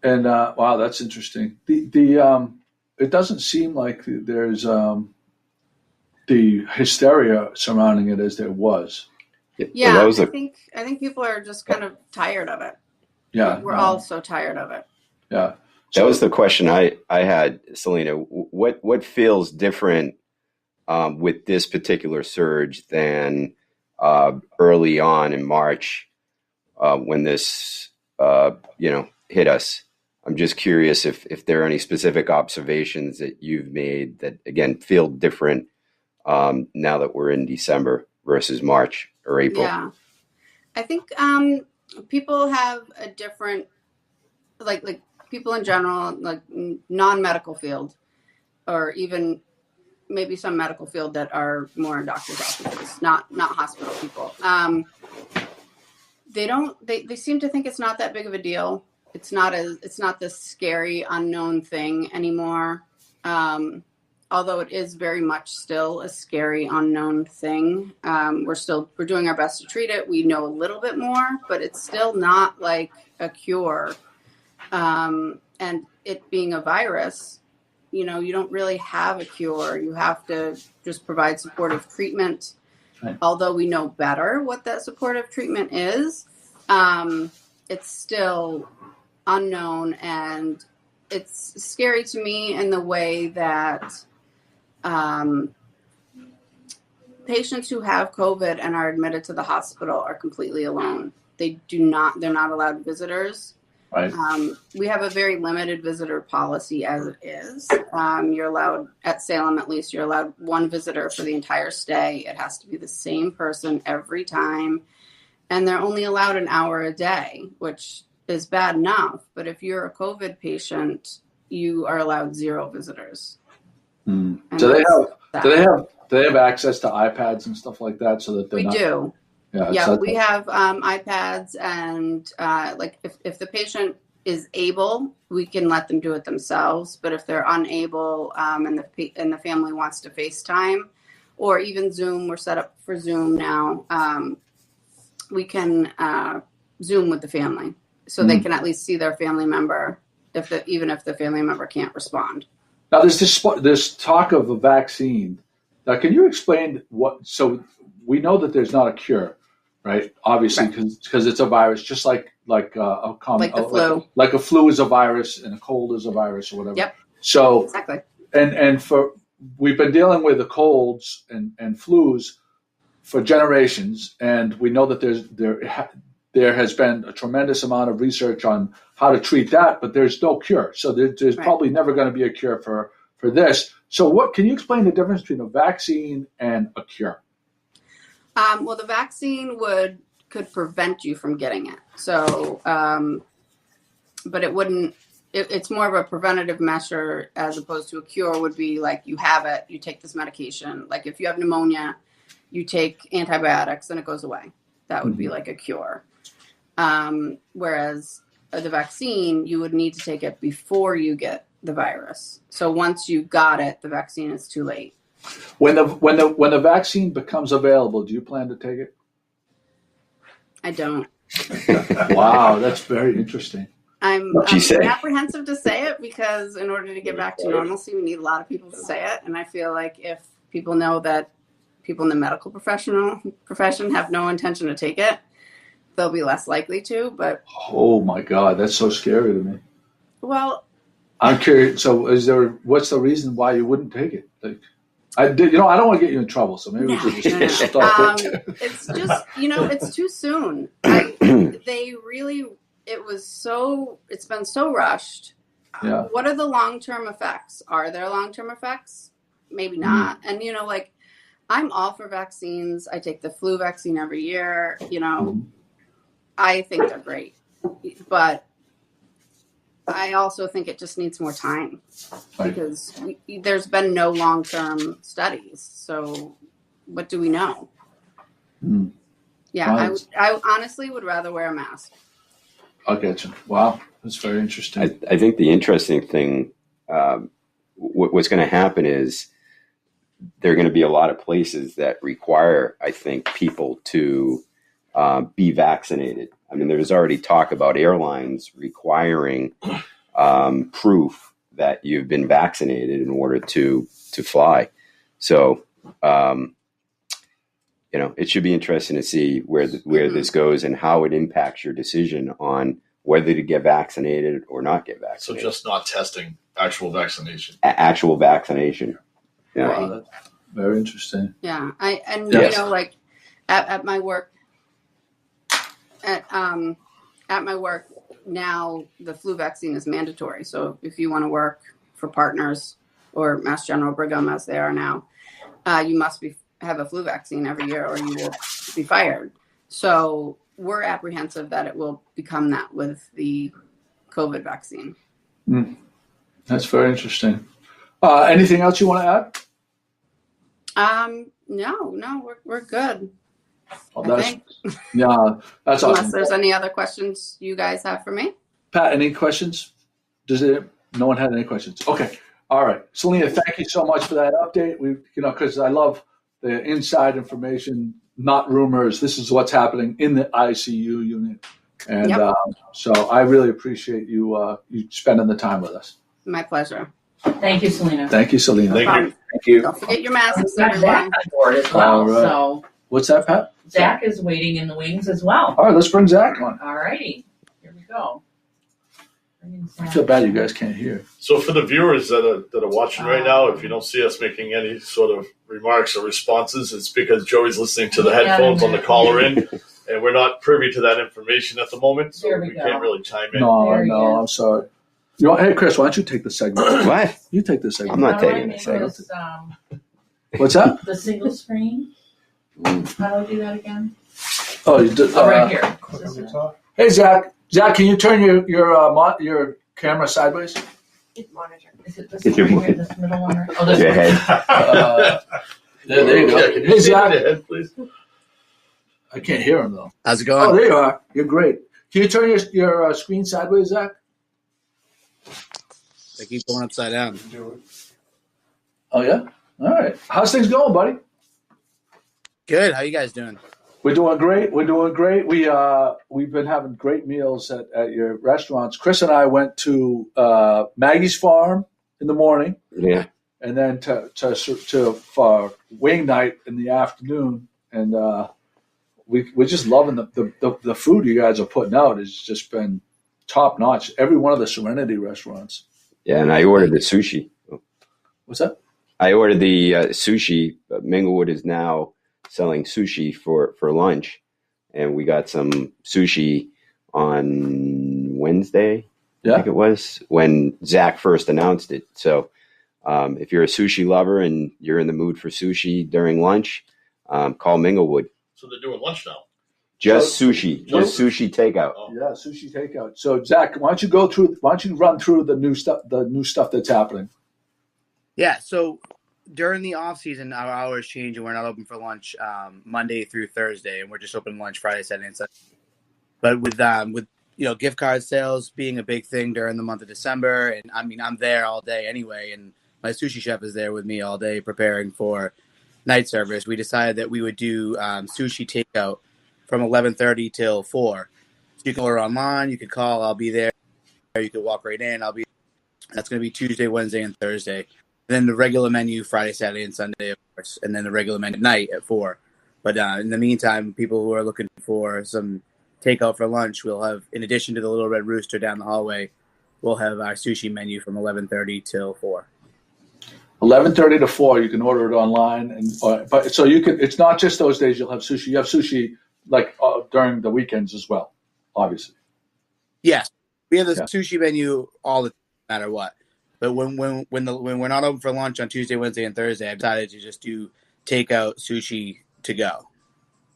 And wow, that's interesting. The it doesn't seem like there's the hysteria surrounding it as there was. Yeah, I think people are just kind of tired of it. Yeah, we're all so tired of it. Yeah, that was the question I had, Celena. What feels different with this particular surge than early on in March when this hit us? I'm just curious if there are any specific observations that you've made that again feel different now that we're in December versus March. or April? Yeah, I think people have a different, like people in general, like non-medical field, or even maybe some medical field that are more in doctors' offices, not hospital people. They seem to think it's not that big of a deal. It's not this scary unknown thing anymore. Although it is very much still a scary unknown thing. We're doing our best to treat it. We know a little bit more, but it's still not like a cure. And it being a virus, you don't really have a cure. You have to just provide supportive treatment. Right. Although we know better what that supportive treatment is, it's still unknown, and it's scary to me in the way that patients who have COVID and are admitted to the hospital are completely alone. They're not allowed visitors. Right. We have a very limited visitor policy as it is. You're allowed, at Salem at least, you're allowed one visitor for the entire stay. It has to be the same person every time. And they're only allowed an hour a day, which is bad enough. But if you're a COVID patient, you are allowed 0 visitors. Mm. Do they have access to iPads and stuff like that so that we do. Yeah, we have iPads, and if the patient is able, we can let them do it themselves. But if they're unable, and the family wants to FaceTime, or even Zoom, we're set up for Zoom now. We can Zoom with the family, so they can at least see their family member, even if the family member can't respond. Now, there's this talk of a vaccine. Now, can you explain what? So we know that there's not a cure. Right, obviously, because it's a virus, just like a flu. Like a flu is a virus, and a cold is a virus, or whatever. Yep. So exactly. And we've been dealing with the colds and flus for generations, and we know that there has been a tremendous amount of research on how to treat that, but there's no cure. So there's probably never going to be a cure for this. So can you explain the difference between a vaccine and a cure? Well, the vaccine could prevent you from getting it. So, but it wouldn't. It's more of a preventative measure as opposed to a cure. Would be like you have it, you take this medication. Like if you have pneumonia, you take antibiotics and it goes away. That would be like a cure. Whereas the vaccine, you would need to take it before you get the virus. So once you got it, the vaccine is too late. When the vaccine becomes available, do you plan to take it? I don't. Wow, that's very interesting. I'm apprehensive to say it because in order to get back to normalcy, we need a lot of people to say it. And I feel like if people know that people in the medical profession have no intention to take it, they'll be less likely to. But oh my God, that's so scary to me. Well, I'm curious. So, what's the reason why you wouldn't take it? I don't want to get you in trouble, so maybe we should just stop it. It's just, it's too soon. It's been so rushed. Yeah. What are the long-term effects? Are there long-term effects? Maybe not. And, I'm all for vaccines. I take the flu vaccine every year. I think they're great. But I also think it just needs more time because there's been no long-term studies. So what do we know? Yeah, right. I honestly would rather wear a mask. I'll get you. Wow, that's very interesting. I think the interesting thing, what's going to happen is there are going to be a lot of places that require, I think, people to be vaccinated. I mean, there's already talk about airlines requiring proof that you've been vaccinated in order to fly. So, it should be interesting to see where this goes and how it impacts your decision on whether to get vaccinated or not get vaccinated. So just not testing, actual vaccination. Actual vaccination. Yeah. Wow, that's very interesting. Yeah. At my work, at my work now, the flu vaccine is mandatory. So if you want to work for Partners or Mass General Brigham, as they are now, you must be have a flu vaccine every year or you will be fired. So we're apprehensive that it will become that with the COVID vaccine. That's very interesting. Anything else you want to add? No, we're good. Well, that's awesome. Unless there's any other questions you guys have for me. Pat, any questions? No one had any questions? Okay. All right. Celena, thank you so much for that update. Because I love the inside information, not rumors. This is what's happening in the ICU unit. And so I really appreciate you spending the time with us. My pleasure. Thank you, Celena. Thank you, Celena. Thank you. Don't forget your masks, Zach everyone. on board as well. All right. So what's that, Pat? Zach is waiting in the wings as well. All right, let's bring Zach on. All righty. Here we go. I feel bad you guys can't hear. So for the viewers that are watching right now, if you don't see us making any sort of remarks or responses, it's because Joey's listening to the headphones on the caller in, and we're not privy to that information at the moment, so we can't really chime in. No, I'm sorry. Hey, Chris, why don't you take the segment? What? You take the segment. I'm not taking the segment. What's that? The single screen. How do I do that again? Oh, you did. Right here. Hey, Zach. Zach, can you turn your camera sideways? Monitor. Is it this Get your one here, this middle one? Oh, this your one. head. There you go. Yeah, can you Hey, see Zach. the head, please? I can't hear him though. How's it going? Oh, there you are. You're great. Can you turn your screen sideways, Zach? They keep going upside down. Oh yeah. All right. How's things going, buddy? Good. How you guys doing? We're doing great. We've been having great meals at your restaurants. Chris and I went to Maggie's Farm in the morning. Yeah. And then for wing night in the afternoon, and we're just loving the food you guys are putting out. Has just been top notch. Every one of the Serenity restaurants. Yeah, and I ordered the sushi. What's that? I ordered the sushi. Minglewood is now selling sushi for lunch, and we got some sushi on Wednesday. I think it was when Zach first announced it. So if you're a sushi lover and you're in the mood for sushi during lunch, call Minglewood. So they're doing lunch now. Just sushi takeout. Oh. Yeah, sushi takeout. So Zach, why don't you run through the new stuff that's happening? Yeah. So during the off season, our hours change and we're not open for lunch Monday through Thursday, and we're just open lunch Friday, Saturday, and Sunday. But with gift card sales being a big thing during the month of December, and I mean I'm there all day anyway, and my sushi chef is there with me all day preparing for night service. We decided that we would do sushi takeout from 11:30 till 4. So you can order online, you can call, I'll be there. You can walk right in, I'll be. That's going to be Tuesday, Wednesday, and Thursday. Then the regular menu Friday, Saturday, and Sunday, of course, and then the regular menu at night at 4. But in the meantime, people who are looking for some takeout for lunch, we'll have, in addition to the Little Red Rooster down the hallway, we'll have our sushi menu from 11:30 till 4. 11:30 to 4. You can order it online, but so you can. It's not just those days you'll have sushi. You have sushi like during the weekends as well, obviously. Yes, we have the sushi menu all the time, no matter what. But when we're not open for lunch on Tuesday, Wednesday, and Thursday, I've decided to just do takeout sushi to go.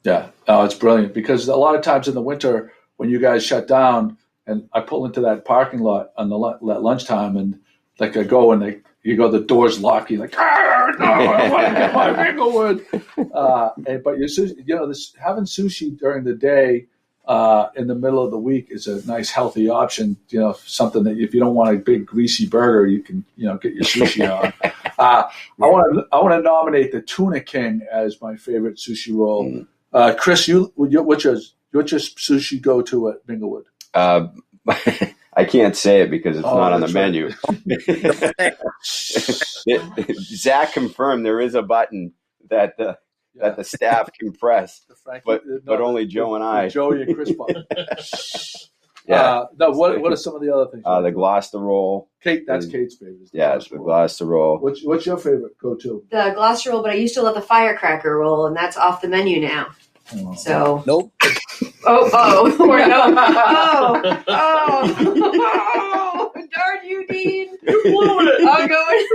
Yeah, it's brilliant because a lot of times in the winter when you guys shut down, and I pull into that parking lot on the lunchtime, and like I go and the doors lock. You're like, no, I want to get my Minglewood. But having sushi during the day in the middle of the week is a nice healthy option. Something that if you don't want a big greasy burger, you can get your sushi on. I want to nominate the Tuna King as my favorite sushi roll. Chris, what's your sushi go to at Minglewood? I can't say it because it's not on the menu. Zach confirmed there is a button that the staff can press, but only Joe and I. Joey and Chris button. Yeah. What are some of the other things? The Gloucester roll. Kate, that's Kate's favorite. Yeah, it's the Gloucester roll. What's your favorite go-to? The Gloucester roll, but I used to love the firecracker roll, and that's off the menu now. Oh. So nope. Darn you, Dean! You blew it. I'm going later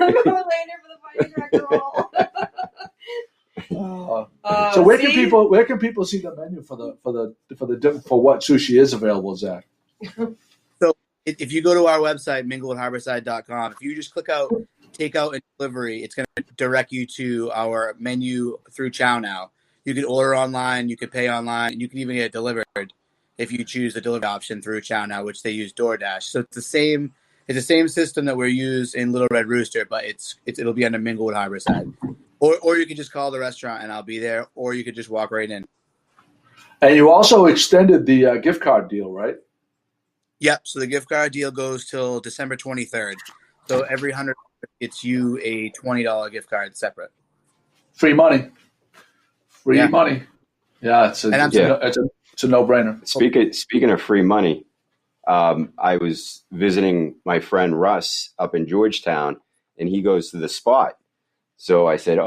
for the firecracker roll. where can people see the menu for what sushi is available, Zach? So if you go to our website, mingleandharborside.com, if you just click out takeout and delivery, it's going to direct you to our menu through Chow Now. You can order online, you can pay online, and you can even get it delivered if you choose the delivery option through Chow Now, which they use DoorDash. So it's the same system that we use in Little Red Rooster, but it'll be under Minglewood Harborside. Or you can just call the restaurant and I'll be there, or you could just walk right in. And you also extended the gift card deal, right? Yep. So the gift card deal goes till December 23rd. So every 100 gets you a $20 gift card separate. Free money. Free money. Yeah, it's a no-brainer. Speaking of free money, I was visiting my friend Russ up in Georgetown, and he goes to the Spot. So I said,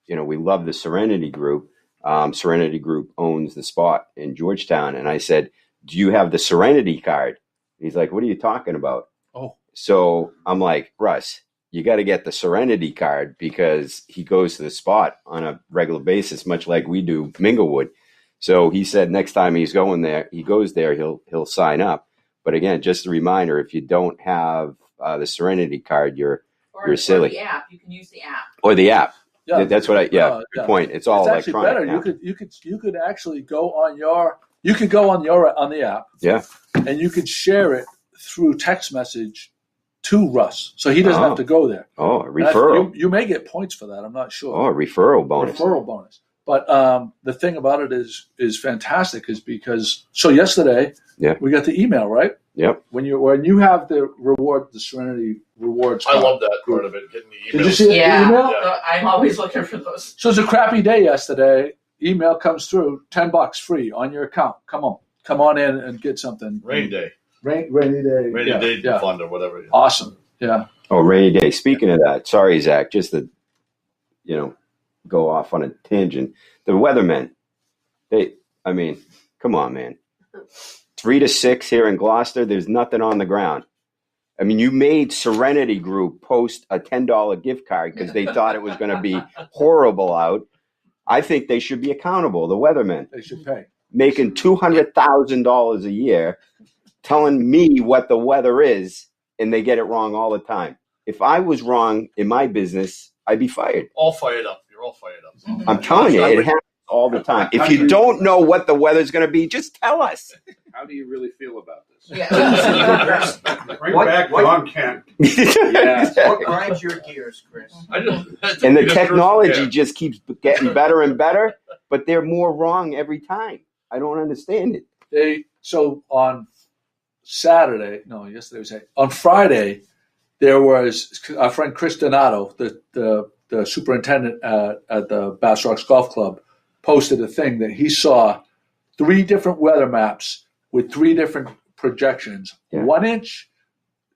we love the Serenity Group. Serenity Group owns the Spot in Georgetown. And I said, do you have the Serenity card? He's like, what are you talking about? Oh. So I'm like, Russ, you got to get the Serenity card because he goes to the Spot on a regular basis, much like we do Minglewood. So he said next time he goes there, he'll sign up. But again, just a reminder, if you don't have the Serenity card, you're silly. Or the app. You can use the app. Or the app. Yeah, that's what good point. It's all electronic better. now. You could actually go on the app. Yeah. And you could share it through text message to Russ, so he doesn't have to go there. Oh, a referral. You may get points for that. I'm not sure. Oh, a referral bonus. But the thing about it is fantastic is because yesterday we got the email, right? Yep. When you have the Serenity rewards. I love that part of it. Getting the email. Did you see the email? Yeah. I'm always looking for those. So it's a crappy day yesterday. Email comes through, $10 free on your account. Come on in and get something. Rainy day. Rainy day. Rainy day fund or whatever. Yeah. Awesome. Yeah. Oh, rainy day. Speaking of that, sorry, Zach, just to, go off on a tangent. The weathermen, come on, man. 3 to 6 here in Gloucester, there's nothing on the ground. I mean, you made Serenity Group post a $10 gift card because they thought it was going to be horrible out. I think they should be accountable, the weathermen. They should pay. Making $200,000 a year, telling me what the weather is, and they get it wrong all the time. If I was wrong in my business, I'd be fired. All fired up. You're all fired up. I'm telling you, it happens all the time. If you don't know what the weather's going to be, just tell us. How do you really feel about this? Yeah. Bring back Don Kent. What grinds your gears, Chris? And the technology just keeps getting better and better, but they're more wrong every time. I don't understand it. So on on Friday, there was our friend Chris Donato, the superintendent at the Bass Rocks Golf Club, posted a thing that he saw 3 different weather maps with 3 different projections, 1 inch,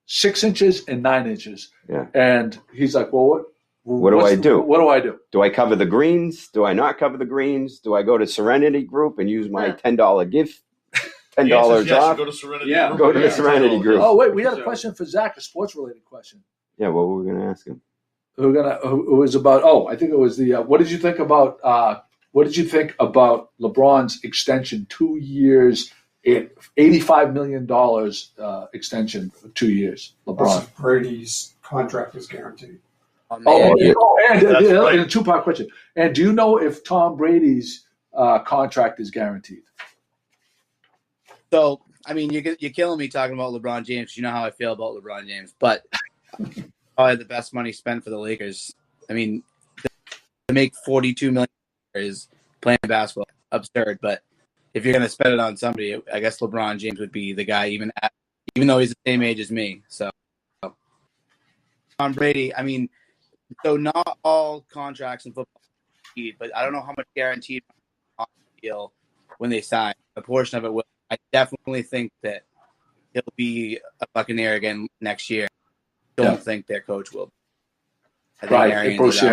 6 inches, and 9 inches. Yeah. And he's like, well, what do I do? What do I do? Do I cover the greens? Do I not cover the greens? Do I go to Serenity Group and use my $10 gift? $10 off? Go to Serenity Group. Go to the Serenity Group. Oh, wait, we had a question for Zach, a sports-related question. Yeah, what were we going to ask him? It was about, I think it was what did you think about LeBron's extension, 2 years, $85 million extension for 2 years? LeBron. Brady's contract is guaranteed. And a 2-part question. And do you know if Tom Brady's contract is guaranteed? So, I mean, you're killing me talking about LeBron James. You know how I feel about LeBron James, but probably the best money spent for the Lakers. I mean, to make $42 million is playing basketball absurd. But if you're going to spend it on somebody, I guess LeBron James would be the guy, even though he's the same age as me. So, Tom Brady. I mean, so not all contracts in football, but I don't know how much guaranteed on the deal when they sign. A portion of it will. I definitely think that he'll be a Buccaneer again next year. Don't think their coach will. Right, Bruce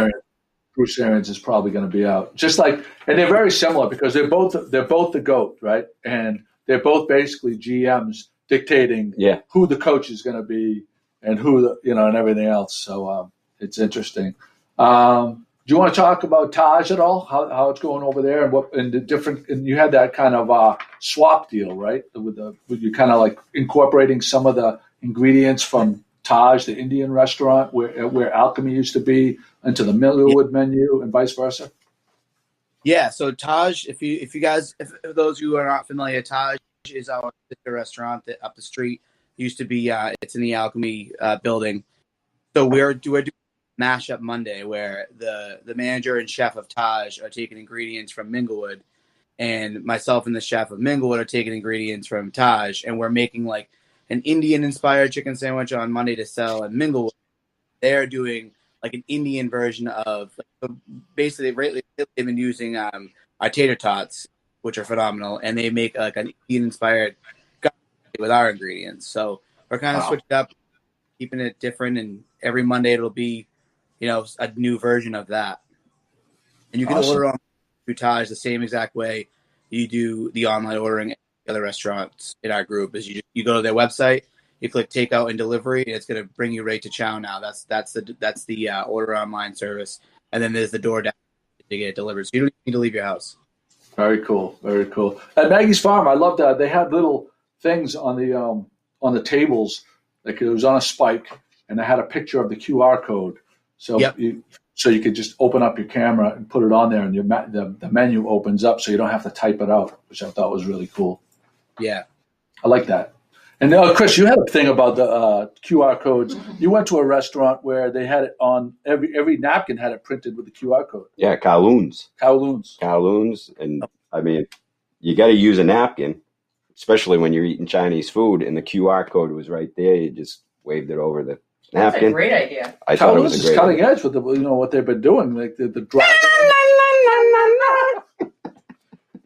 Arians is probably going to be out. Just like, and they're very similar because they're both the GOAT, right? And they're both basically GMs dictating who the coach is going to be and who and everything else. So it's interesting. Do you want to talk about Taj at all? How it's going over there, and the different? And you had that kind of swap deal, right? With you kind of like incorporating some of the ingredients from Taj, the Indian restaurant where Alchemy used to be, into the Millwood menu, and vice versa. Yeah. So Taj, if those who are not familiar, Taj is our sister restaurant that up the street. Used to be it's in the Alchemy building. So we're doing Mashup Monday, where the manager and chef of Taj are taking ingredients from Minglewood, and myself and the chef of Minglewood are taking ingredients from Taj, and we're making like an Indian-inspired chicken sandwich on Monday to sell at Minglewood. They're doing like an Indian version of basically they've been using our tater tots, which are phenomenal, and they make like an Indian-inspired with our ingredients. So we're kind of switched up, keeping it different, and every Monday it'll be a new version of that. And you can order on Taj the same exact way you do the online ordering at the other restaurants in our group. Is you go to their website, you click takeout and delivery, and it's going to bring you right to Chow now. That's the order online service, and then there's the DoorDash to get it delivered. So you don't need to leave your house. Very cool, very cool. At Maggie's Farm, I love that they had little things on the tables, like it was on a spike, and they had a picture of the QR code. So you could just open up your camera and put it on there, and the menu opens up, so you don't have to type it out, which I thought was really cool. Yeah, I like that. And Chris, you had a thing about the QR codes. You went to a restaurant where they had it on every napkin had it printed with the QR code. Yeah, Kowloon's, and I mean, you got to use a napkin, especially when you're eating Chinese food, and the QR code was right there. You just waved it over the napkin. That's a great idea. I thought it was a great cutting edge with what they've been doing, like the dragon.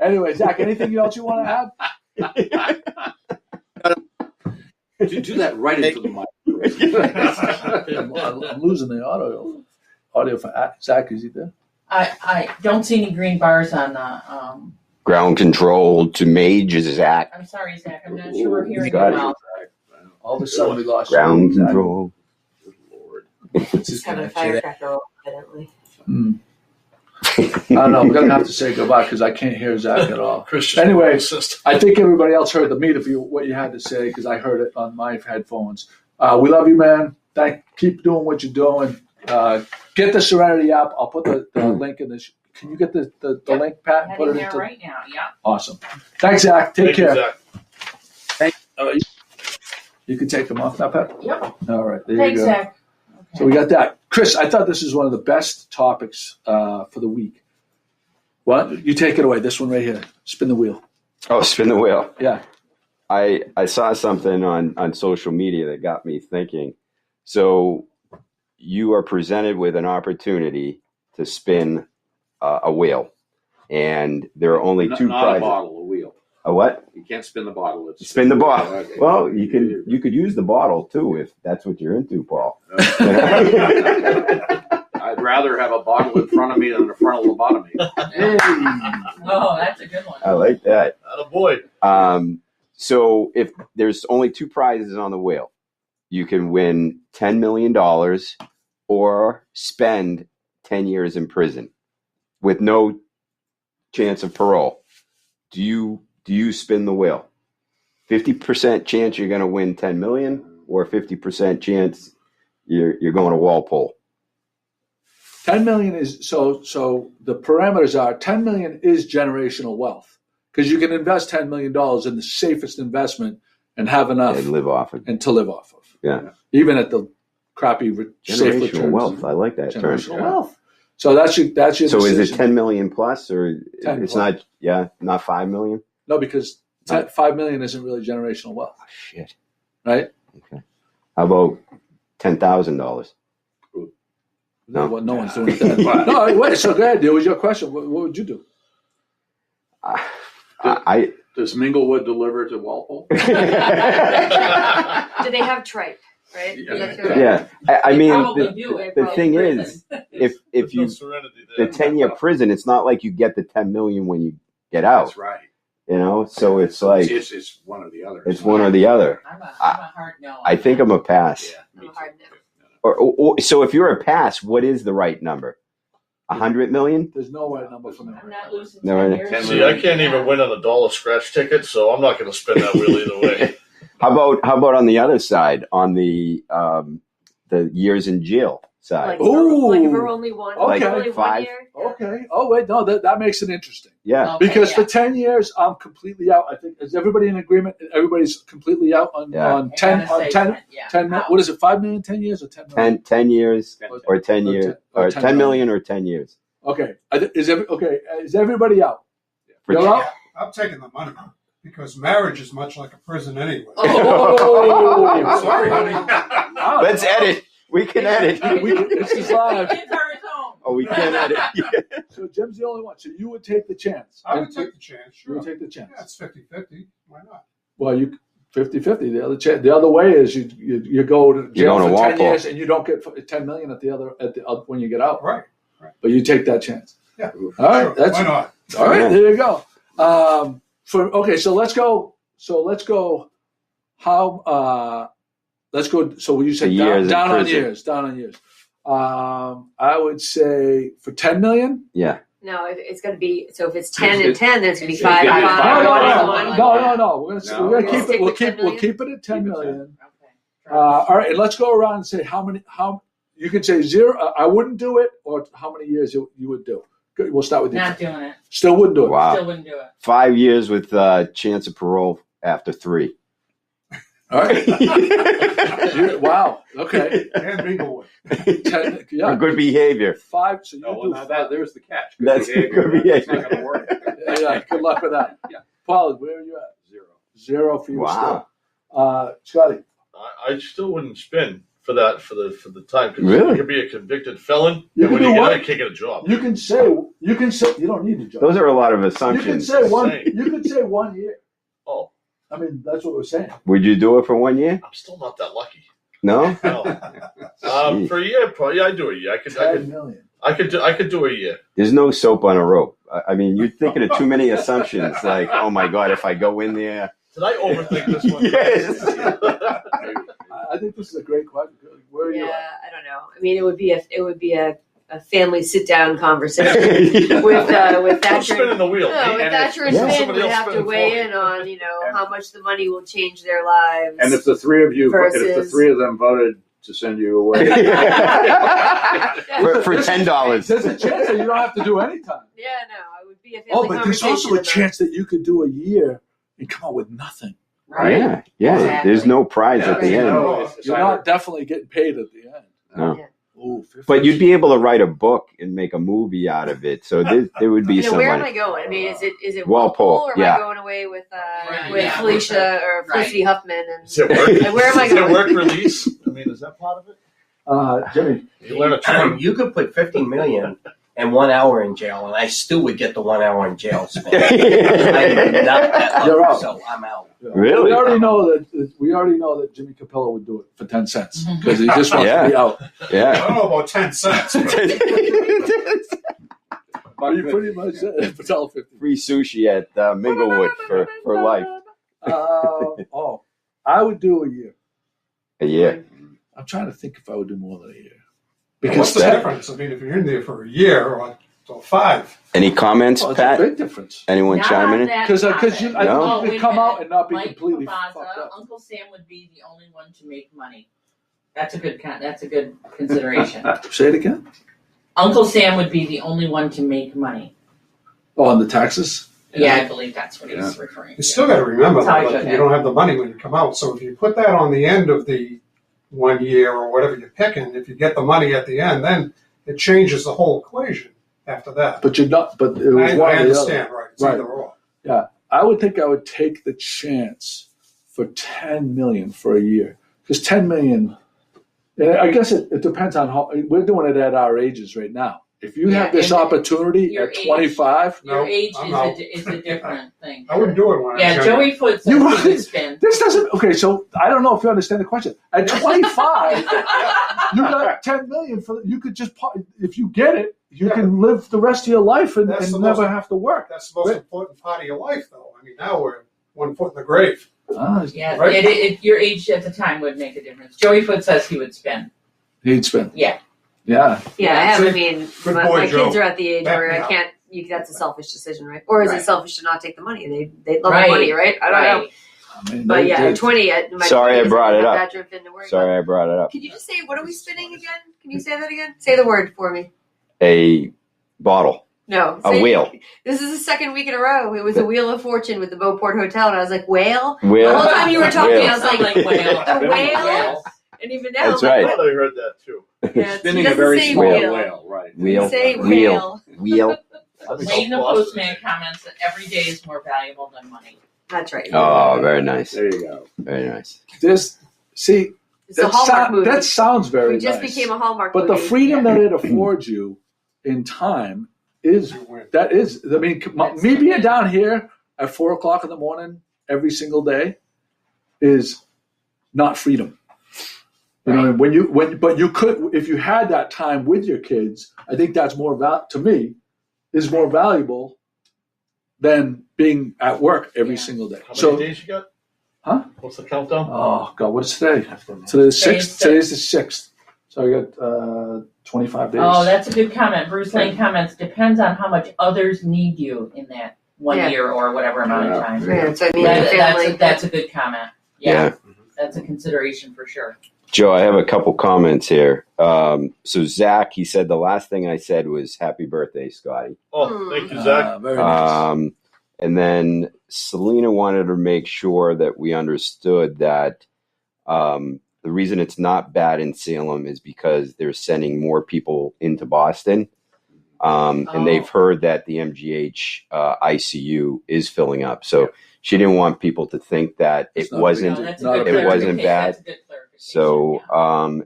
Anyway, Zach, anything else you want to add? Do that right into the mic. I'm losing the audio for Zach. Is he there? I don't see any green bars on the. Ground control to Mage is Zach. I'm sorry, Zach. I'm not sure we're hearing you well. All of a sudden we lost ground control. Good Lord. Just having a firecracker, evidently. I don't know. We're going to have to say goodbye because I can't hear Zach at all. Anyway, I think everybody else heard the meat of what you had to say because I heard it on my headphones. We love you, man. Keep doing what you're doing. Get the Serenity app. I'll put the link in this. Can you get the link, Pat? And put it in there into right now. Yeah. Awesome. Thanks, Zach. Take care. You, Zach. Thanks. You can take them off now, Pat. Yep. All right. There Thanks, you go. Zach. Okay. So we got that. Chris, I thought this was one of the best topics for the week. What? You take it away. This one right here. Spin the wheel. Oh, spin the wheel. Yeah. I saw something on social media that got me thinking. So you are presented with an opportunity to spin a wheel, and there are only two not prizes. A bottle, a wheel. A what? You can't spin the bottle. It's spin the bottle. Okay. Well, you could use the bottle too if that's what you're into, Paul. I'd rather have a bottle in front of me than a frontal lobotomy. Hey. Oh, that's a good one. I like that. Attaboy. So if there's only two prizes on the wheel, you can win $10 million or spend 10 years in prison with no chance of parole. Do you spin the wheel? 50% chance you're going to win 10 million or 50% chance you're going to Walpole. 10 million is so the parameters are 10 million is generational wealth because you can invest $10 million in the safest investment and have enough and live off of. and to live off of. Yeah. Even at the crappy safe Generational returns. wealth. I like that term. Generational wealth. So that's your So decision. is it 10 million plus or 10 it's plus. not 5 million? No, because 5 million isn't really generational wealth. Oh, shit. Right? Okay. How about $10,000? No. Well, no one's doing that. No, wait. So go ahead. It was your question. What would you do? Does Minglewood deliver to Walpole? Do they have tripe? Right? Yeah. I mean, the thing is, if you the 10-year prison, it's not like you get the 10 million when you get out. That's right. You know, so it's like it's one or the other. It's one or the other. I'm a hard no. I think I'm a pass. Yeah, I'm a hard no. Or so if you're a pass, what is the right number? 100 million? There's no right number for me. I'm not losing No, 10 right. years. See, I can't even win on a dollar scratch ticket, so I'm not going to spin that wheel either way. How about on the other side, on the years in jail side? Like for only one, Okay. only 5. 1 year. Okay. Oh wait, no, that makes it interesting. Yeah. Okay, Because yeah. for 10 years, I'm completely out. I think is everybody in agreement? Everybody's completely out on Yeah. on 10 I gotta on say 10 that, yeah. 10 Wow. what is it? 5 million 10 years or 10 million? 10 years or 10 Or years 10 or or 10 10 million or 10 years. Okay. Is everybody out? For You're out? I'm taking the money because marriage is much like a prison anyway. Oh, Sorry, honey. Let's edit. We can edit. This is live. Kids are his own. Oh, we can edit. So Jim's the only one. So you would take the chance. I would take the chance. You Sure. would take the chance. Yeah, it's 50-50. Why not? Well, you 50-50. The other way is you go to jail going to for 10 Walpole. years and you don't get 10 million at the when you get out. Right. But you take that chance. Yeah. All right. Sure. That's Why not? all right. There you go. So let's go. Let's go. So you said The years in down on prison. years. Down on years. I would say for 10 million. Yeah. No, it's going to be. So if it's 10 and It's- 10, then it's going to be it's 5 gonna and be 5. five. No. We're gonna keep it. We'll Stick with 10 keep it at 10 million. Okay. All right, and let's go around and say how you can say 0. I wouldn't do it, or how many years you would do. Good, we'll start with you. Not doing it. Still wouldn't do it. Wow. Still wouldn't do it. 5 years with chance of parole after 3. All right. Wow. Okay. And Minglewood. 10, yeah. For good behavior. 5. So you Oh, do well, now 5. there's the catch. That's good behavior. It's not going to work. Yeah. Good luck with that. Yeah. Paul, where are you at? 0. 0 for you. Wow. Still. Scotty. I still wouldn't spin for that for the time because Really? you could be a convicted felon, You and can when you do get what? out, you can't get a job. You can say you don't need a job. Those are a lot of You can assumptions. say one. Insane. You can say 1 year. Oh, I mean, that's what we're saying. Would you do it for 1 year? I'm still not that lucky. No? No. For a year, probably. Yeah, I'd do a year. 10 million. I could do a year. There's no soap on a rope. I mean, you're thinking of too many assumptions. Like, oh my God, if I go in there. Did I overthink this one? Yes. I think this is a great question. Where are you Yeah, at? I don't know. I mean, it would be a family sit down conversation with I'm Thatcher. spinning the wheel. No, with And Thatcher and yeah. Finn somebody would else have to spinning weigh for me. in on how much the money will change their lives. And if the three of you, if the Versus- 3 of them voted to send you away, for $10. There's a chance that you don't have to do any time. Yeah, no, it would be a family Oh, but there's conversation. also a about- chance that you could do a year and come out with nothing. Right. Yeah. Exactly. There's no prize at the you end. know, it's You're either- not definitely getting paid at the end. No. Yeah. Ooh, 50. But you'd be able to write a book and make a movie out of it. So there would be You know, where am somebody. I going? I mean, is it Walpole, Walpole, or am yeah. I going away with Yeah. Felicia or Right. Felicity Huffman? And Is it work? Like, where am I Is it going? work release? I mean, is that part of it? Jimmy. You learn a term. You could put 50 million and 1 hour in jail, and I still would get the 1 hour in jail spent. I'm not that You're lucky, out. so I'm out. Really? We already know that Jimmy Capillo would do it for 10 cents because he just wants to be out. I Yeah. don't know about 10 cents. But you pretty much said for $1.50. Free sushi at Minglewood for life. I would do a year. A year. I'm trying to think if I would do more than a year. What's the difference? I mean, if you're in there for a year or 5. Any comments, Oh, it's Pat? a big difference. Anyone Not chiming on in? that Because topic. I No? think you wait could a come out minute. and not be Mike completely Papaza, fucked up. Uncle Sam would be the only one to make money. That's a good consideration. Say it again. Uncle Sam would be the only one to make money. Oh, on the taxes? Yeah, I believe that's what he's referring You to. still got to remember Sorry, though, that Joe. you don't have the money when you come out. So if you put that on the end of the 1 year or whatever you're picking, if you get the money at the end, then it changes the whole equation after that. But you're not. But it was I one or the understand, other. right? It's Right. either or. Yeah, I would think I would take the chance for 10 million for a year because 10 million. I guess it depends on how we're doing it at our ages right now. If you Yeah, have this and opportunity your at age- 25, Your No, age I'm out. is a different thing. I wouldn't do it when I Yeah, was Joey Foot says You he would- would spin. this doesn't. Okay, so I don't know if you understand the question. At 25, you got 10 million for. You could just if you get it, you Yeah, can live the rest of your life and That's the never most- have to work. That's the most important part of your life, though. I mean, now we're 1 foot in the grave. Yeah, Right. your age at the time would make a difference. Joey Foot says he would spin. He'd spend. Yeah. Yeah. Yeah, I have. I mean, Good my, boy, my Joe. kids are at the age Back where me I up. can't. That's a selfish decision, right? Or is Right. it selfish to not take the money? They love Right. the money, right? I don't know. I mean, But they yeah, did. at 20, my Sorry, I 20s, brought it not up. that driven to worry Sorry, I brought it up. Could you just say, what are we spinning again? Can you say that again? Say the word for me. A bottle. No. A say- whale. This is the second week in a row. It was a Wheel of Fortune with the Beauport Hotel, and I was like, whale? Whale. The whole time you were talking, Whale. I was like, whale. a whale? And even now, That's I'm right. I thought I heard that too. Yeah, Spinning he a very doesn't say small wheel. whale, right? Wheel. Say Wheel. Wheel. Wayne the postman comments that every day is more valuable than money. That's right. Oh, very nice. There you go. Very nice. It's a Hallmark movie. That sounds very We just nice. became a Hallmark But movie. the freedom that it affords you in time is, that is, I mean, me being down here at 4 o'clock in the morning every single day is not freedom. You know, but you could, if you had that time with your kids, I think that's to me, is more valuable than being at work every single day. How many days you got? Huh? What's the countdown? Oh God, what is today? Today's the 6th. Today's the 6th. So I got 25 days. Oh, that's a good comment. Bruce Lane comments, depends on how much others need you in that 1 year or whatever amount of time. Yeah, so I mean, family. That's a good comment. Yeah. That's a consideration for sure. Joe, I have a couple comments here. So Zach, he said the last thing I said was "Happy birthday, Scottie." Oh, thank you, Zach. Very nice. And then Celena wanted to make sure that we understood that the reason it's not bad in Salem is because they're sending more people into Boston. And they've heard that the MGH ICU is filling up. So she didn't want people to think that it wasn't bad. So,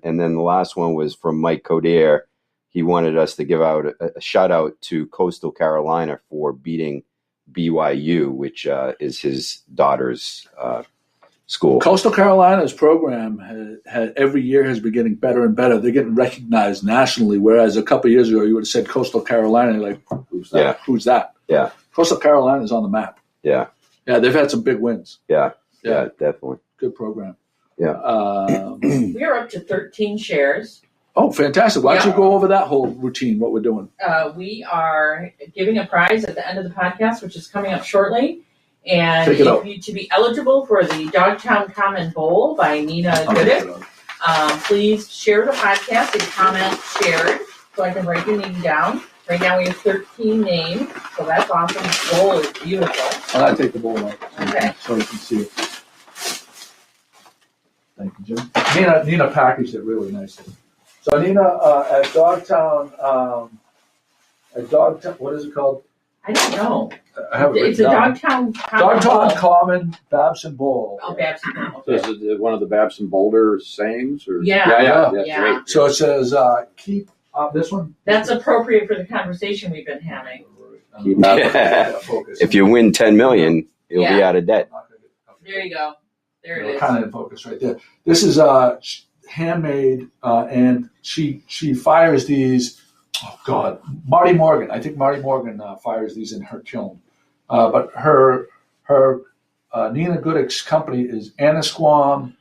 and then the last one was from Mike Coderre. He wanted us to give out a shout out to Coastal Carolina for beating BYU, which is his daughter's school. Coastal Carolina's program had every year has been getting better and better. They're getting recognized nationally, whereas a couple of years ago you would have said Coastal Carolina, like, who's that? Yeah. Who's that? Yeah. Coastal Carolina is on the map. Yeah. Yeah, they've had some big wins. Yeah. Yeah, definitely. Good program. Yeah. We are up to 13 shares. Oh, fantastic. Why don't you go over that whole routine, what we're doing? We are giving a prize at the end of the podcast, which is coming up shortly. And Take it out. to be eligible for the Dogtown Common Bowl by Nina Gooddick, please share the podcast and comment shared so I can write your name down. Right now we have 13 names, so that's awesome. The bowl is beautiful. I'll take the bowl out Okay. so you can see it. Thank you, Jim. Nina packaged it really nicely. So Nina, at Dogtown, what is it called? I don't know. I have it It's a written Dogtown down. Common Dogtown Bowl. Common Babson Bowl. Oh, Babson Bowl. So is it one of the Babson Boulder sayings? Or? Yeah. Yeah. Great. So it says, keep this one. That's appropriate for the conversation we've been having. Keep Focus. If you win 10 million, you'll be out of debt. There you go. There it is. Kind of in focus right there. This is handmade, and she fires these. Oh God, Marty Morgan. I think Marty Morgan fires these in her kiln. But her Nina Gooddick's company is Annisquam.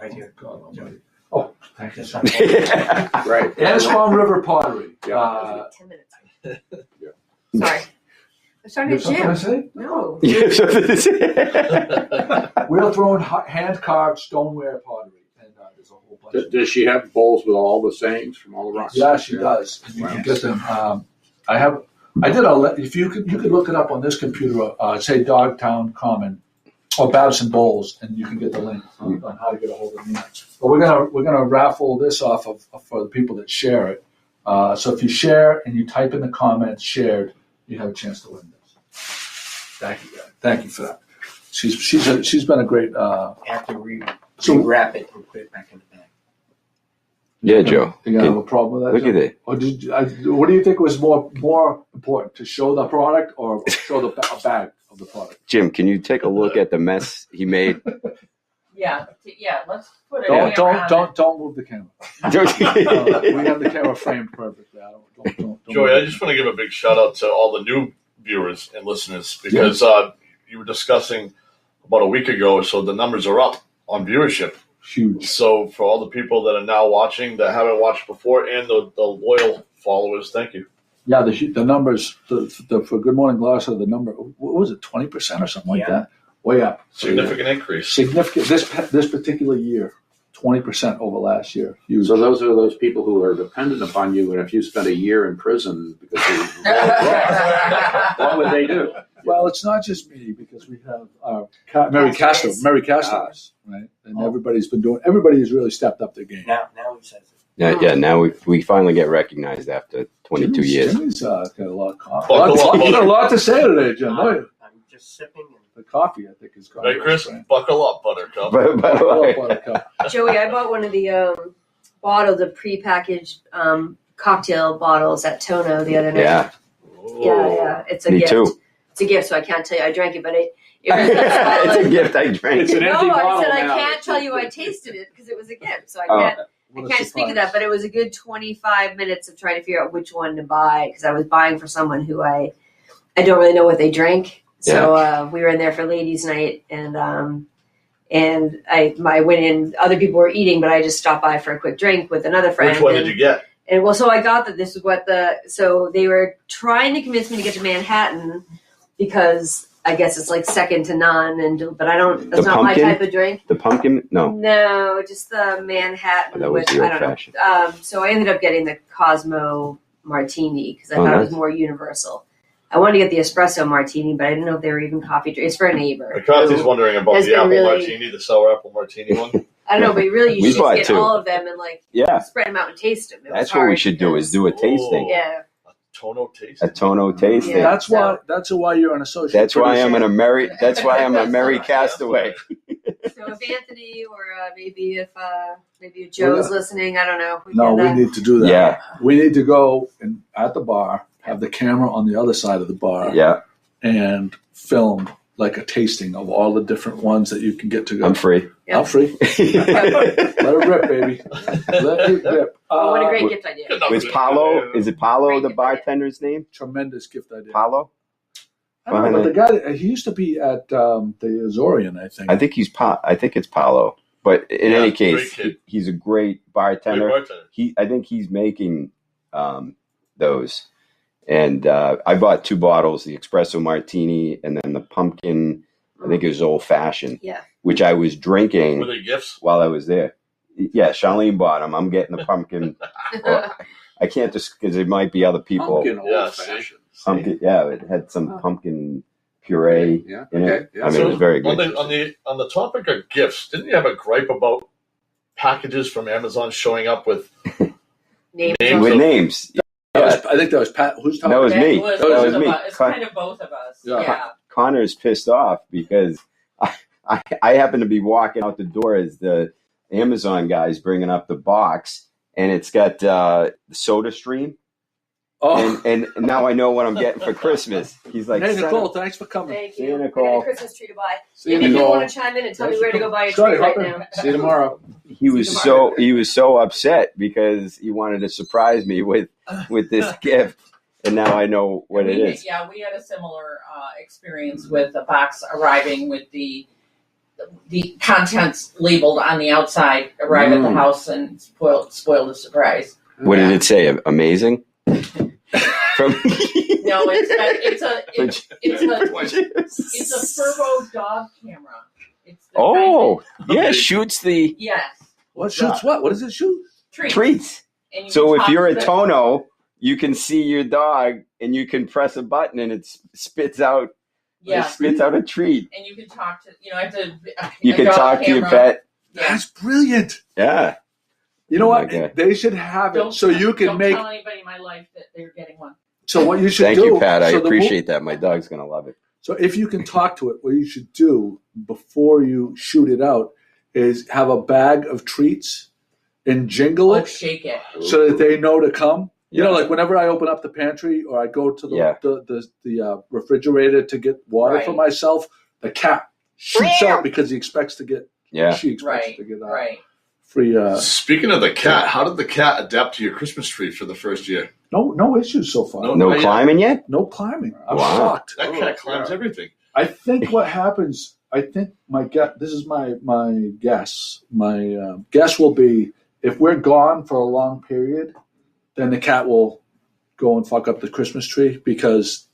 Right here. God Almighty. Oh, thank you. Right. Annisquam River Pottery. 10 minutes. Sorry. I'm starting You to have something jam. to say? No. Wheel thrown, hand carved stoneware pottery, and there's a whole bunch. Does she have bowls with all the sayings from all the rocks? Yeah, she does. And you can get them. If you could look it up on this computer. Say Dogtown Common or Babson Bowls, and you can get the link on how to get a hold of me. But we're gonna raffle this off for the people that share it. So if you share and you type in the comments "shared," you have a chance to win this. Thank you for that. She's been a great. Have to rewrap it and put it back in the bag. Yeah, Joe. You got a problem with that? Look at it. Or what do you think was more important, to show the product or show a bag of the product? Jim, can you take a look at the mess he made? Yeah. Let's put it. Don't move the camera. We have the camera framed perfectly. Don't Joey, I just want to give a big shout out to all the new viewers and listeners because you were discussing about a week ago, so the numbers are up on viewership. Huge. So for all the people that are now watching that haven't watched before, and the loyal followers, thank you. Yeah, the numbers for Good Morning Gloucester, the number, what was it, 20% or something like that? Way up. Significant increase. Significant. This particular year, 20% over last year. Huge. So those are those people who are dependent upon you, and if you spent a year in prison because what would they do? Well, it's not just me, because we have Mary Castro, right? And everybody has really stepped up their game. Now he says it. Yeah. Now we finally get recognized after 22 years. Jimmy's got a lot of coffee. You got a lot to say today, Jim. I'm just sipping. The coffee, I think, is gone. Hey, Chris, buckle up, Buttercup. Joey, I bought one of the bottles of prepackaged cocktail bottles at Tono the other night. Yeah. It's a gift. Too. It's a gift, so I can't tell you I drank it, but it was it's a gift. I drank. It's an empty bottle. I said now. I can't tell you I tasted it because it was a gift, so I can't speak to that. But it was a good 25 minutes of trying to figure out which one to buy, because I was buying for someone who I don't really know what they drink. So we were in there for ladies' night, and I went in. Other people were eating, but I just stopped by for a quick drink with another friend. Which one did you get? And so I got that this is what so they were trying to convince me to get to Manhattan, because I guess it's like second to none, but I don't. That's not my type of drink. The pumpkin? No, just the Manhattan. That was the old-fashioned. So I ended up getting the Cosmo Martini because I thought it was more universal. I wanted to get the espresso martini, but I didn't know if they were even coffee drinks. It's for a neighbor. McCarthy's wondering about the apple martini, the sour apple martini one. I don't know, but really you should get all of them and spread them out and taste them. That's what we should do, is do a tasting. Yeah. A Tono tasting. Yeah. That's why you're an associate. That's why I'm a merry castaway. So if Anthony or maybe if Joe's listening, I don't know. We need to do that. Yeah. We need to go at the bar, have the camera on the other side of the bar, and film like a tasting of all the different ones that you can get to go. I'm free. I'm free. Let it rip, baby. Let it rip. What a great gift idea. Is it Paulo the bartender's name? Tremendous gift idea. Paulo? I don't know, but the guy, he used to be at the Azorian, I think. I think it's Paulo. But in any case, he's a great bartender. I think he's making those. And I bought 2 bottles, the espresso martini and then the pumpkin, I think it was old fashioned, which I was drinking. Were they gifts? While I was there. Yeah, Charlene bought them. I'm getting the pumpkin. I can't just, because there might be other people. Pumpkin old fashioned. Pumpkin, it had some pumpkin puree in it. Yeah. I mean, it was very good. On the topic of gifts, didn't you have a gripe about packages from Amazon showing up with names? I think that was Pat. Who's talking? That was me. That was me. It's kind of both of us. Yeah. Connor's pissed off because I happen to be walking out the door as the Amazon guy's bringing up the box, and it's got the Soda Stream. Oh. And now I know what I'm getting for Christmas. He's like, hey, Nicole, thanks for coming. Thank you. See you, Nicole. I got a Christmas tree to buy. See Maybe you want to chime in and tell me where to go buy a tree right now. See you tomorrow. He was so upset because he wanted to surprise me with this gift, and now I know what it is. Yeah, we had a similar experience with the box arriving with the contents labeled on the outside, arrive at the house and spoiled the surprise. What did it say? Amazing. No, it's a Furbo dog camera. Shoots the. Yes. What shoots what? What does it shoot? Treats. So if you're a Tono, you can see your dog and you can press a button and it spits out. Yeah. It spits out a treat. And you can talk to to your pet. Yeah. That's brilliant. Yeah. You know what? They should have it so you can make. Don't tell anybody in my life that they're getting one. So what you should Thank do. Thank you, Pat. I appreciate that. My dog's going to love it. So if you can talk to it, what you should do before you shoot it out is have a bag of treats and jingle it. Shake it. So that they know to come. You know, like whenever I open up the pantry or I go to the refrigerator to get water for myself, the cat shoots out because he expects to get. She expects to get free. Speaking of the cat, how did the cat adapt to your Christmas tree for the first year? No issues so far. No climbing yet? No climbing. I'm shocked. That cat climbs everything. I think what happens, I think this is my guess. My guess will be if we're gone for a long period, then the cat will go and fuck up the Christmas tree because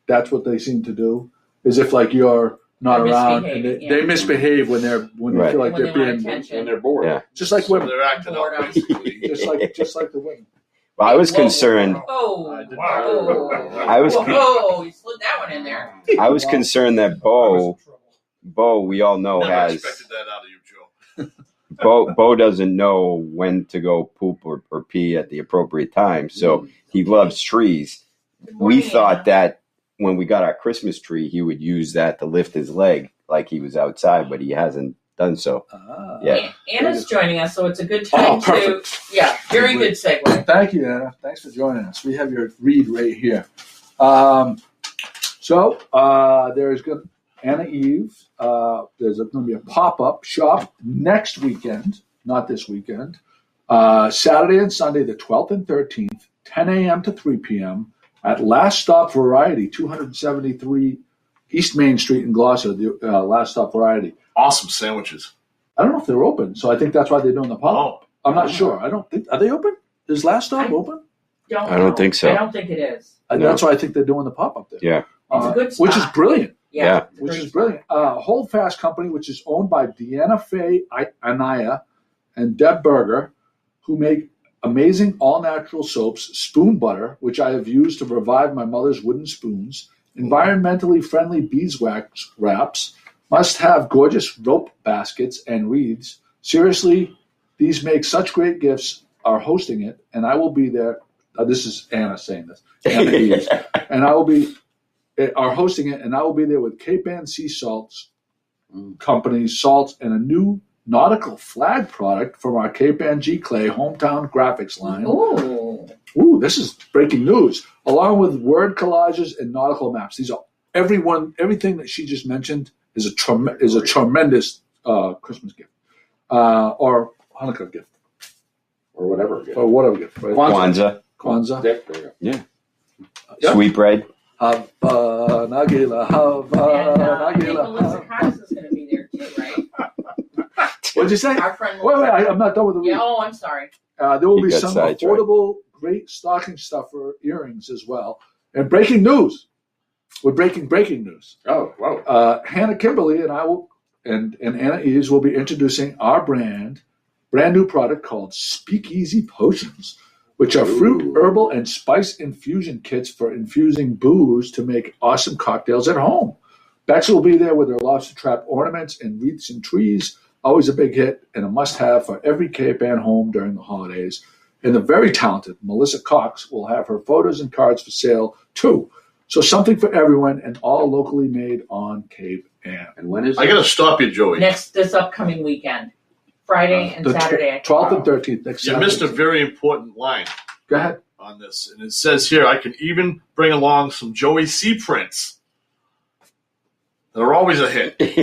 that's what they seem to do. Is if like you're not around and they misbehave when they feel like they're being when they're bored. Yeah. Just like women. They're acting out basically. just like the women. Well, I was concerned. Oh, you slid that one in there. I was concerned that Bo, we all know Never expected that out of you, Joe. Bo doesn't know when to go poop or pee at the appropriate time, so he loves trees. We thought that when we got our Christmas tree, he would use that to lift his leg like he was outside, but he hasn't done so. Yeah. Anna's joining us, so it's a good time to. Yeah, very good segue. Thank you, Anna. Thanks for joining us. We have your read right here. There's good Anna Eve. There's going to be a pop-up shop next weekend, not this weekend. Saturday and Sunday, the 12th and 13th, 10 a.m. to 3 p.m. at Last Stop Variety, 273 East Main Street in Gloucester, the Last Stop Variety. Awesome sandwiches. I don't know if they're open, so I think that's why they're doing the pop-up. I'm not sure. I don't think. Are they open? Is Last Stop open? I don't think so. I don't think it is. That's why I think they're doing the pop-up there. Yeah. It's a good spot. Which is brilliant. Yeah. Which is brilliant. Holdfast Company, which is owned by Deanna Faye Anaya and Deb Berger, who make amazing all-natural soaps, spoon butter, which I have used to revive my mother's wooden spoons, environmentally friendly beeswax wraps, must-have gorgeous rope baskets and wreaths. Seriously, these make such great gifts. Are hosting it, and I will be there. This is Anna saying this. Anna Eves. And I will be are hosting it, and I will be there with Cape Ann Sea Salts Company salts and a new nautical flag product from our Cape Ann G Clay hometown graphics line. Ooh, this is breaking news. Along with word collages and nautical maps. These are everything that she just mentioned is a tremendous Christmas gift or Hanukkah gift. Or whatever gift. Right? Kwanzaa. Yeah. Sweetbread. Nagila, Melissa is going to be there too, right? What'd you say? Our friend. Wait, I'm not done with the read. Yeah, I'm sorry. There will be some affordable, great stocking stuffer earrings as well. And breaking news. We're breaking news. Oh, wow. Hannah Kimberly and I will, and Anna Eves will be introducing our brand new product called Speakeasy Potions, which are fruit, herbal, and spice infusion kits for infusing booze to make awesome cocktails at home. Bex will be there with her lobster trap ornaments and wreaths and trees, always a big hit and a must-have for every Cape Ann home during the holidays. And the very talented Melissa Cox will have her photos and cards for sale, too. So something for everyone and all locally made on Cape Ann. And when is it? I got to stop you, Joey. This upcoming weekend. Friday and Saturday. 12th and 13th. Next you Saturday. missed a very important line. Go ahead. On this. And it says here, I can even bring along some Joey C prints. They're always a hit. You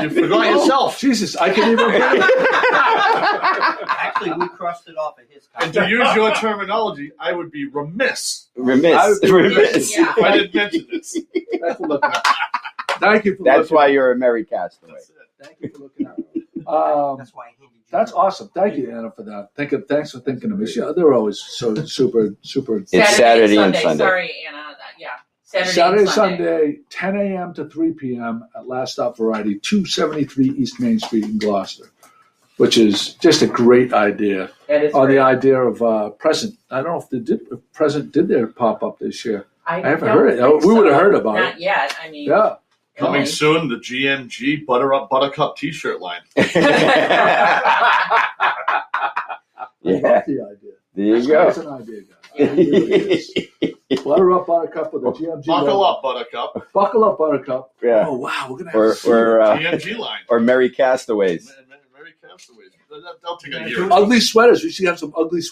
forgot yourself. Jesus, I can even bring it. Actually, we crossed it off at his And to use your terminology, I would be remiss. Remiss. If I didn't mention this. Thank you for That's why you're a merry castaway. Thank you for looking at it. That's why I handed you. That's awesome. Thank you, Anna, for that. Thanks for thinking of me. Yeah, they're always so super. It's Saturday and Sunday. Sorry, Anna. Saturday and Sunday, 10 a.m. to 3 p.m. at Last Stop Variety, 273 East Main Street in Gloucester, which is just a great idea. The idea of Present. I don't know if Present did their pop-up this year. I haven't heard it. We would have heard about it. Not yet. I mean, yeah. Coming soon, the GMG Butter Up Buttercup T-shirt line. I love the idea. There you go. That's an idea, guys. It really is. Butter Up Buttercup with a GMG. Buckle up, Buttercup. Buckle up, Buttercup. Yeah. Oh, wow. We're going to have GMG line. Or Merry Castaways. Merry Castaways. They'll take a year. Ugly sweaters. We should have some ugly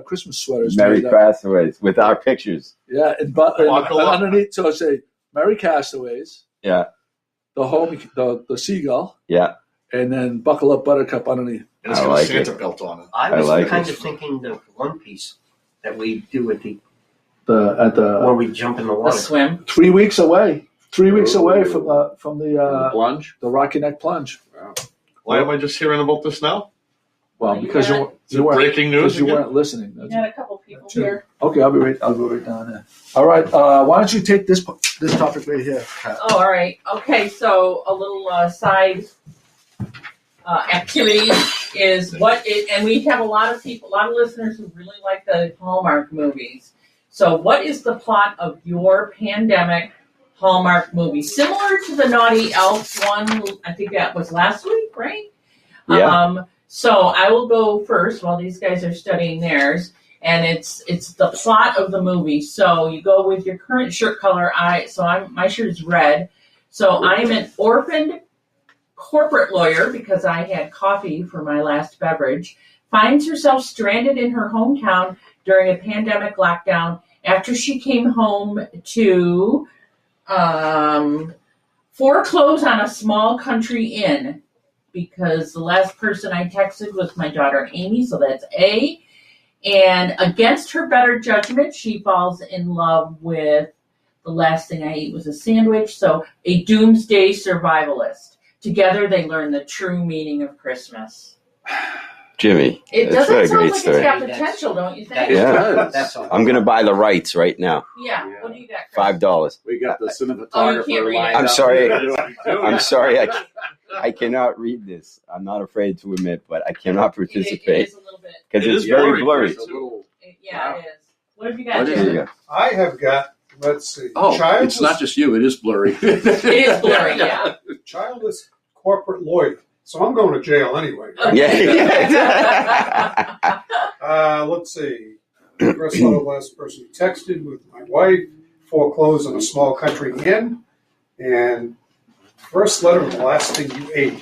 Christmas sweaters. Merry Castaways with our pictures. Yeah. And underneath, so say, Merry Castaways. Yeah. The seagull. Yeah. And then Buckle Up Buttercup underneath. And it's got a Santa belt on it. I was kind of thinking the one piece that we do at where we jump in the water. The swim. 3 weeks away. 3 weeks away from the plunge, the Rocky Neck plunge. Wow. Why am I just hearing about this now? Well, because you weren't breaking news. Because you weren't listening. We had a couple people here. Okay, I'll go right down there. All right. Why don't you take this topic right here, Pat? Oh, all right. Okay, so a little side activity is and we have a lot of listeners who really like the Hallmark movies. So what is the plot of your pandemic Hallmark movie? Similar to the Naughty Elf one, I think that was last week, right? Yeah. So I will go first while these guys are studying theirs. And it's the plot of the movie. So you go with your current shirt color. My shirt is red. So I'm an orphaned corporate lawyer because I had coffee for my last beverage. Finds herself stranded in her hometown during a pandemic lockdown after she came home to foreclose on a small country inn. Because the last person I texted was my daughter Amy, so that's A. And against her better judgment, she falls in love with the last thing I ate was a sandwich. So a doomsday survivalist. Together they learn the true meaning of Christmas. Jimmy, It that's doesn't a sound great like story. it's got potential, don't you think? Yeah. That's all. I'm gonna buy the rights right now. Yeah. What do you got, Chris? $5. We got the Oh, you cinematographer can't read it. lined I'm up. sorry. I'm sorry. I cannot read this. I'm not afraid to admit, but I cannot It participate is a little bit. because It it's is very blurry, blurry. Chris. Yeah, Wow. it is. What have you got, What is Jim? There you go. I have got, let's see, Oh, it's not just you. It is blurry. It is blurry, yeah. childless corporate lawyer. So I'm going to jail anyway. Yeah. Let's see. First letter, last person who texted with my wife, foreclosed on a small country inn, and first letter of the last thing you ate,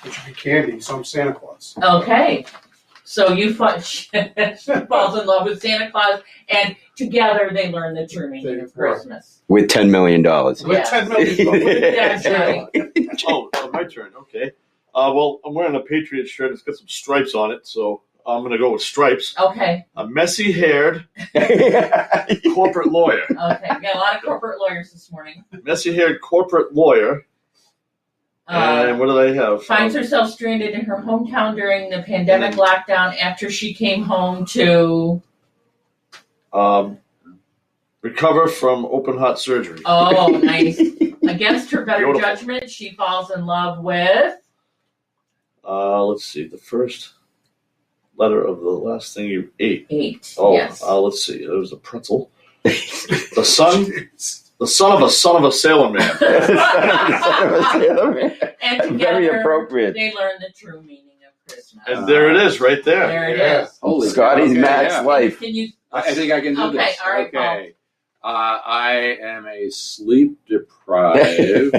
which would be candy, so I'm Santa Claus. Okay. So she falls in love with Santa Claus, and together they learn the true meaning of Christmas. With $10 million. With $10 million. That's right. Oh, my turn. Okay. Well, I'm wearing a Patriot shirt. It's got some stripes on it, so I'm going to go with stripes. Okay. A messy-haired corporate lawyer. Okay. We got a lot of corporate lawyers this morning. Messy-haired corporate lawyer. And what do they have? Finds herself stranded in her hometown during the pandemic lockdown after she came home to recover from open heart surgery. Oh, nice. Against her better Beautiful. judgment, she falls in love with Let's see. The first letter of the last thing you ate. Oh, yes. Let's see. There was a pretzel. The son of a sailor man. And together, Very appropriate. they learn the true meaning of Christmas. And there it is, right there. There it is. Holy Scotty's cow. Max Yeah. life. Can you? I think I can do Okay, this. all right, Okay. I am a sleep deprived.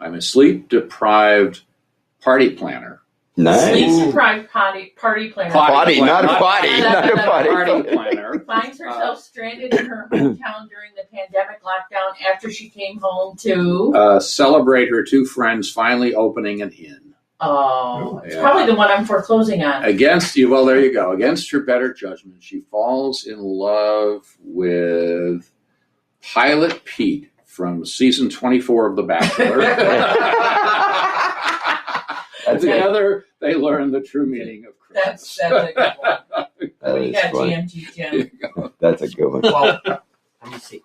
I'm a sleep deprived party planner. Nice. Sleep deprived party planner. Potty, not a potty. Not a Party potty. planner. Finds herself stranded in her hometown during the pandemic lockdown after she came home to. Celebrate her two friends finally opening an inn. Oh, it's Yeah. probably the one I'm foreclosing on. Against you, well, there you go. Against her better judgment, she falls in love with Pilot Pete from season 24 of The Bachelor. Together, they learn the true meaning of Christmas. That's a good one. That What do you is got, funny. GMG Jim? That's a good one. Well, let me see.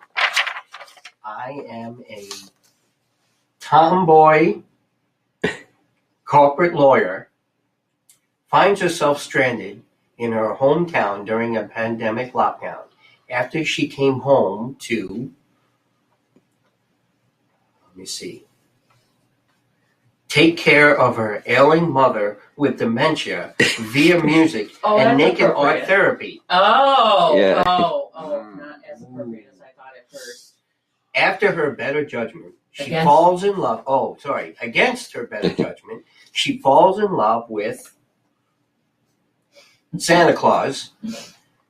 I am a tomboy corporate lawyer, finds herself stranded in her hometown during a pandemic lockdown after she came home to, let me see, take care of her ailing mother with dementia via music Oh, and that's naked art appropriate. therapy. Oh, Yeah. not as appropriate as I thought at first. After her better judgment, she Against- falls in love. Oh, sorry. Against her better judgment, she falls in love with Santa Claus.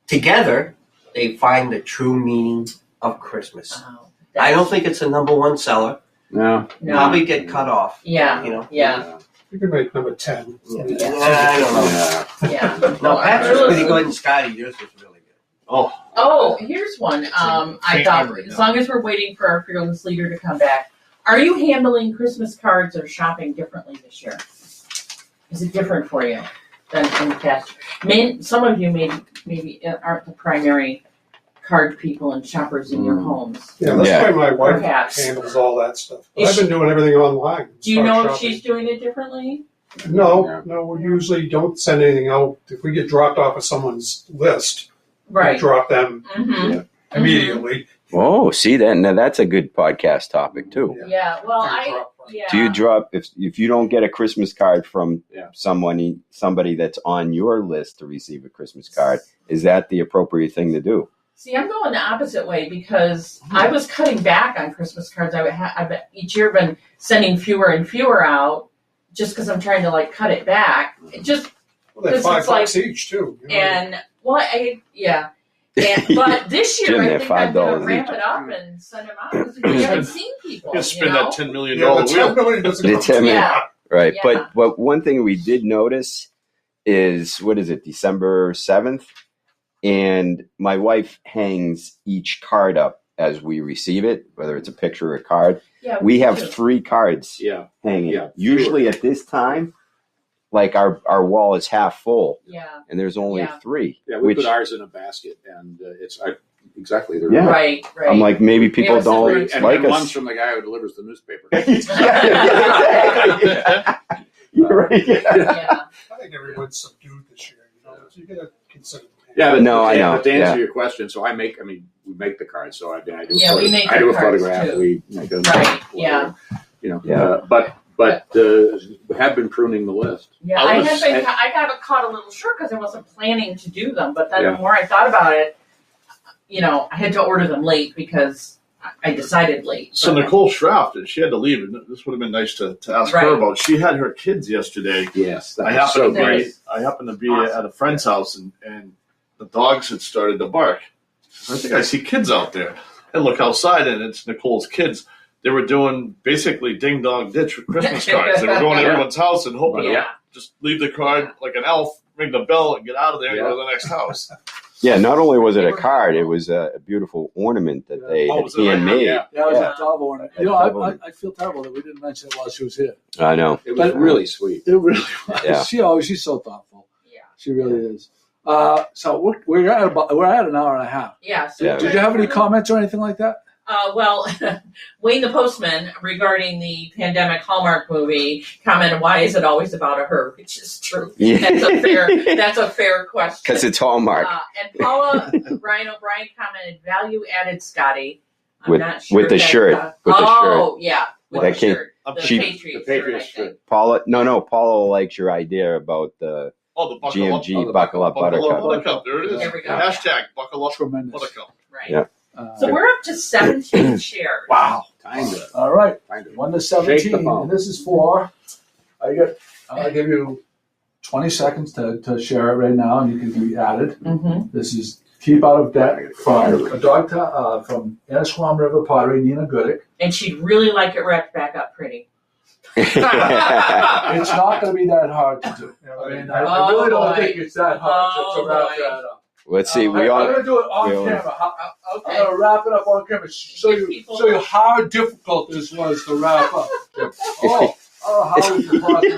Together, they find the true meaning of Christmas. Oh, I don't think it's a number one seller. No. No. Probably get cut off. Yeah. You know. Yeah. You can make number 10. I don't know. Yeah. No, Well, Pat's was really- pretty good, and Scottie, yours was really good. Oh, here's one. I thought, as long as we're waiting for our fearless leader to come back, are you handling Christmas cards or shopping differently this year? Is it different for you than in the past? Some of you maybe aren't the primary card people and shoppers in your homes. Yeah, that's why my wife handles all that stuff. I've been doing everything online. Do you know if she's doing it differently? No, we usually don't send anything out. If we get dropped off of someone's list, we drop them immediately. Oh, see that? Now that's a good podcast topic too. Yeah. Well, Do you drop if you don't get a Christmas card from somebody that's on your list to receive a Christmas card? Is that the appropriate thing to do? See, I'm going the opposite way because I was cutting back on Christmas cards. I've each year been sending fewer and fewer out just because I'm trying to cut it back. It just they're $5 each too. And but this year Jim, I think I'm going to $5 ramp each. it up and send them out because we haven't seen people. You spend that $10 million the $10 million doesn't come from Right. Yeah. But one thing we did notice is, December 7th? And my wife hangs each card up as we receive it, whether it's a picture or a card. Yeah, we have 3 cards hanging. Yeah, Usually at this time, our wall is half full. Yeah. And there's only 3. Yeah, we put ours in a basket, and exactly. They're Right. I'm like, maybe people don't and like us. one's from the guy who delivers the newspaper. You're right. Yeah. I think everyone's subdued this year. So you got to consider. Yeah, but I know. But to answer your question, so we make the cards. So I do. We make I do a cards photograph. too. We make a Yeah. But we have been pruning the list. Yeah, I got caught a little short because I wasn't planning to do them. But then the more I thought about it, I had to order them late because I decided late. So Nicole Schraft, she had to leave, and this would have been nice to ask her about. She had her kids yesterday. Yes, I happened to be at a friend's house, and the dogs had started to bark. I think I see kids out there. And look outside, and it's Nicole's kids. They were doing basically ding dong ditch with Christmas cards. They were going to everyone's house and hoping to just leave the card like an elf, ring the bell, and get out of there and go to the next house. Yeah, not only was it a card, it was a beautiful ornament that they had handmade. Yeah, it was a tall ornament. I feel terrible that we didn't mention it while she was here. I know. It was really sweet. It really was. Yeah. She's so thoughtful. Yeah. She really is. So we're at an hour and a half. Yeah. So did you have any comments or anything like that? Well, Wayne the Postman, regarding the pandemic Hallmark movie, commented, "Why is it always about a her?" Which is true. Yeah. That's a fair question. Because it's Hallmark. And Paula Ryan O'Brien commented, "Value added, Scottie." I'm with, not sure with the shirt. With the shirt. Yeah, with that the shirt. The Patriots shirt. Paula likes your idea about the GMG Buckle Up Buttercup. There it is. There we go. Hashtag Buckle Up Tremendous. Buttercup. Right. Yeah. So we're up to 17 shares. Wow. All right. 1 to 17. And this is for, I'll give you 20 seconds to share it right now, and you can be added. Mm-hmm. This is Keep Out of Debt from a dog from Annisquam River Pottery, Nina Goodick. And she'd really like it wrapped back up pretty. It's not going to be that hard to do. I mean, I really don't think it's that hard to wrap that up. Let's see. I'm going to do it on camera. I'm going to wrap it up on camera. Show you how difficult this was to wrap up. How is the process?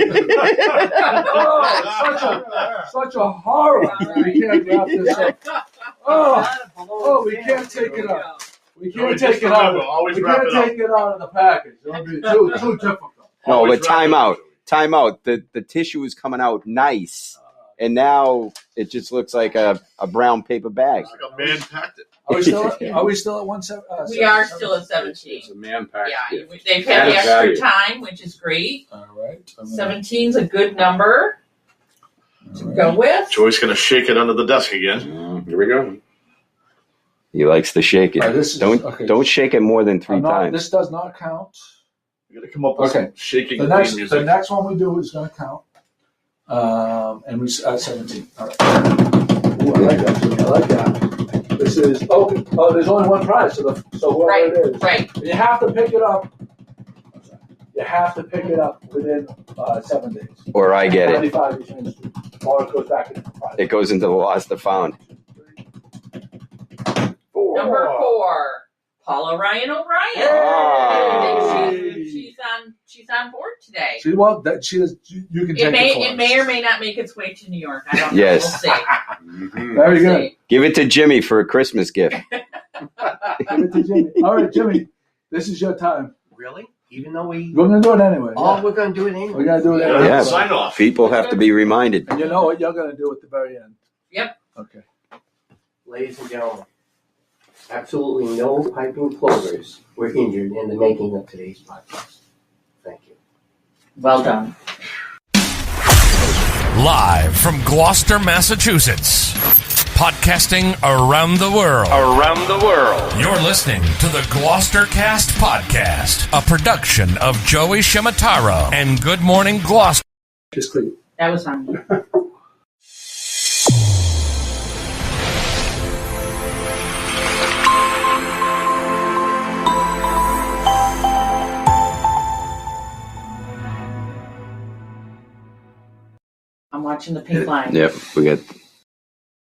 Such a horror. We can't wrap this up. We can't take it out. We can't take it out. We can't take it out of the package. It'll be too difficult. No, but time out. The tissue is coming out nice. And now it just looks like a brown paper bag. Like a man packed it. Are we still at 1/7? We are still at 17. It's a man packed. Yeah, they've had the extra time, which is great. All right. 17's a good number to go with. Joy's going to shake it under the desk again. Here we go. He likes to shake it. Right, don't shake it more than 3 times. This does not count. You're going to come up with some shaking the music. next one we do is going to count. And we at 17. All right. Ooh, I like that. This is there's only one prize, so whoever it is. Right. You have to pick it up. You have to pick it up within 7 days. Or I get it. 95 each ministry. Or it goes back into the prize. It goes into the lost and found. Number 4, Paula Ryan O'Brien. Oh. She's on board today. You can take It may or may not make its way to New York. I don't know. Yes. We'll see. Very good. Give it to Jimmy for a Christmas gift. Give it to Jimmy. All right, Jimmy, this is your time. Really? Even though we're going to do it anyway. Oh, we're going to do it anyway. We're going to do it anyway. Yeah. Sign off. People have to be reminded. And you know what you're going to do at the very end. Yep. Okay. Ladies and gentlemen, absolutely no piping plovers were injured in the making of today's podcast. Thank you. Well done. Live from Gloucester, Massachusetts. Podcasting around the world. You're listening to the GloucesterCast podcast, a production of Joey Shimataro and Good Morning Gloucester. That was on me. I'm watching the pink line. Yep, we got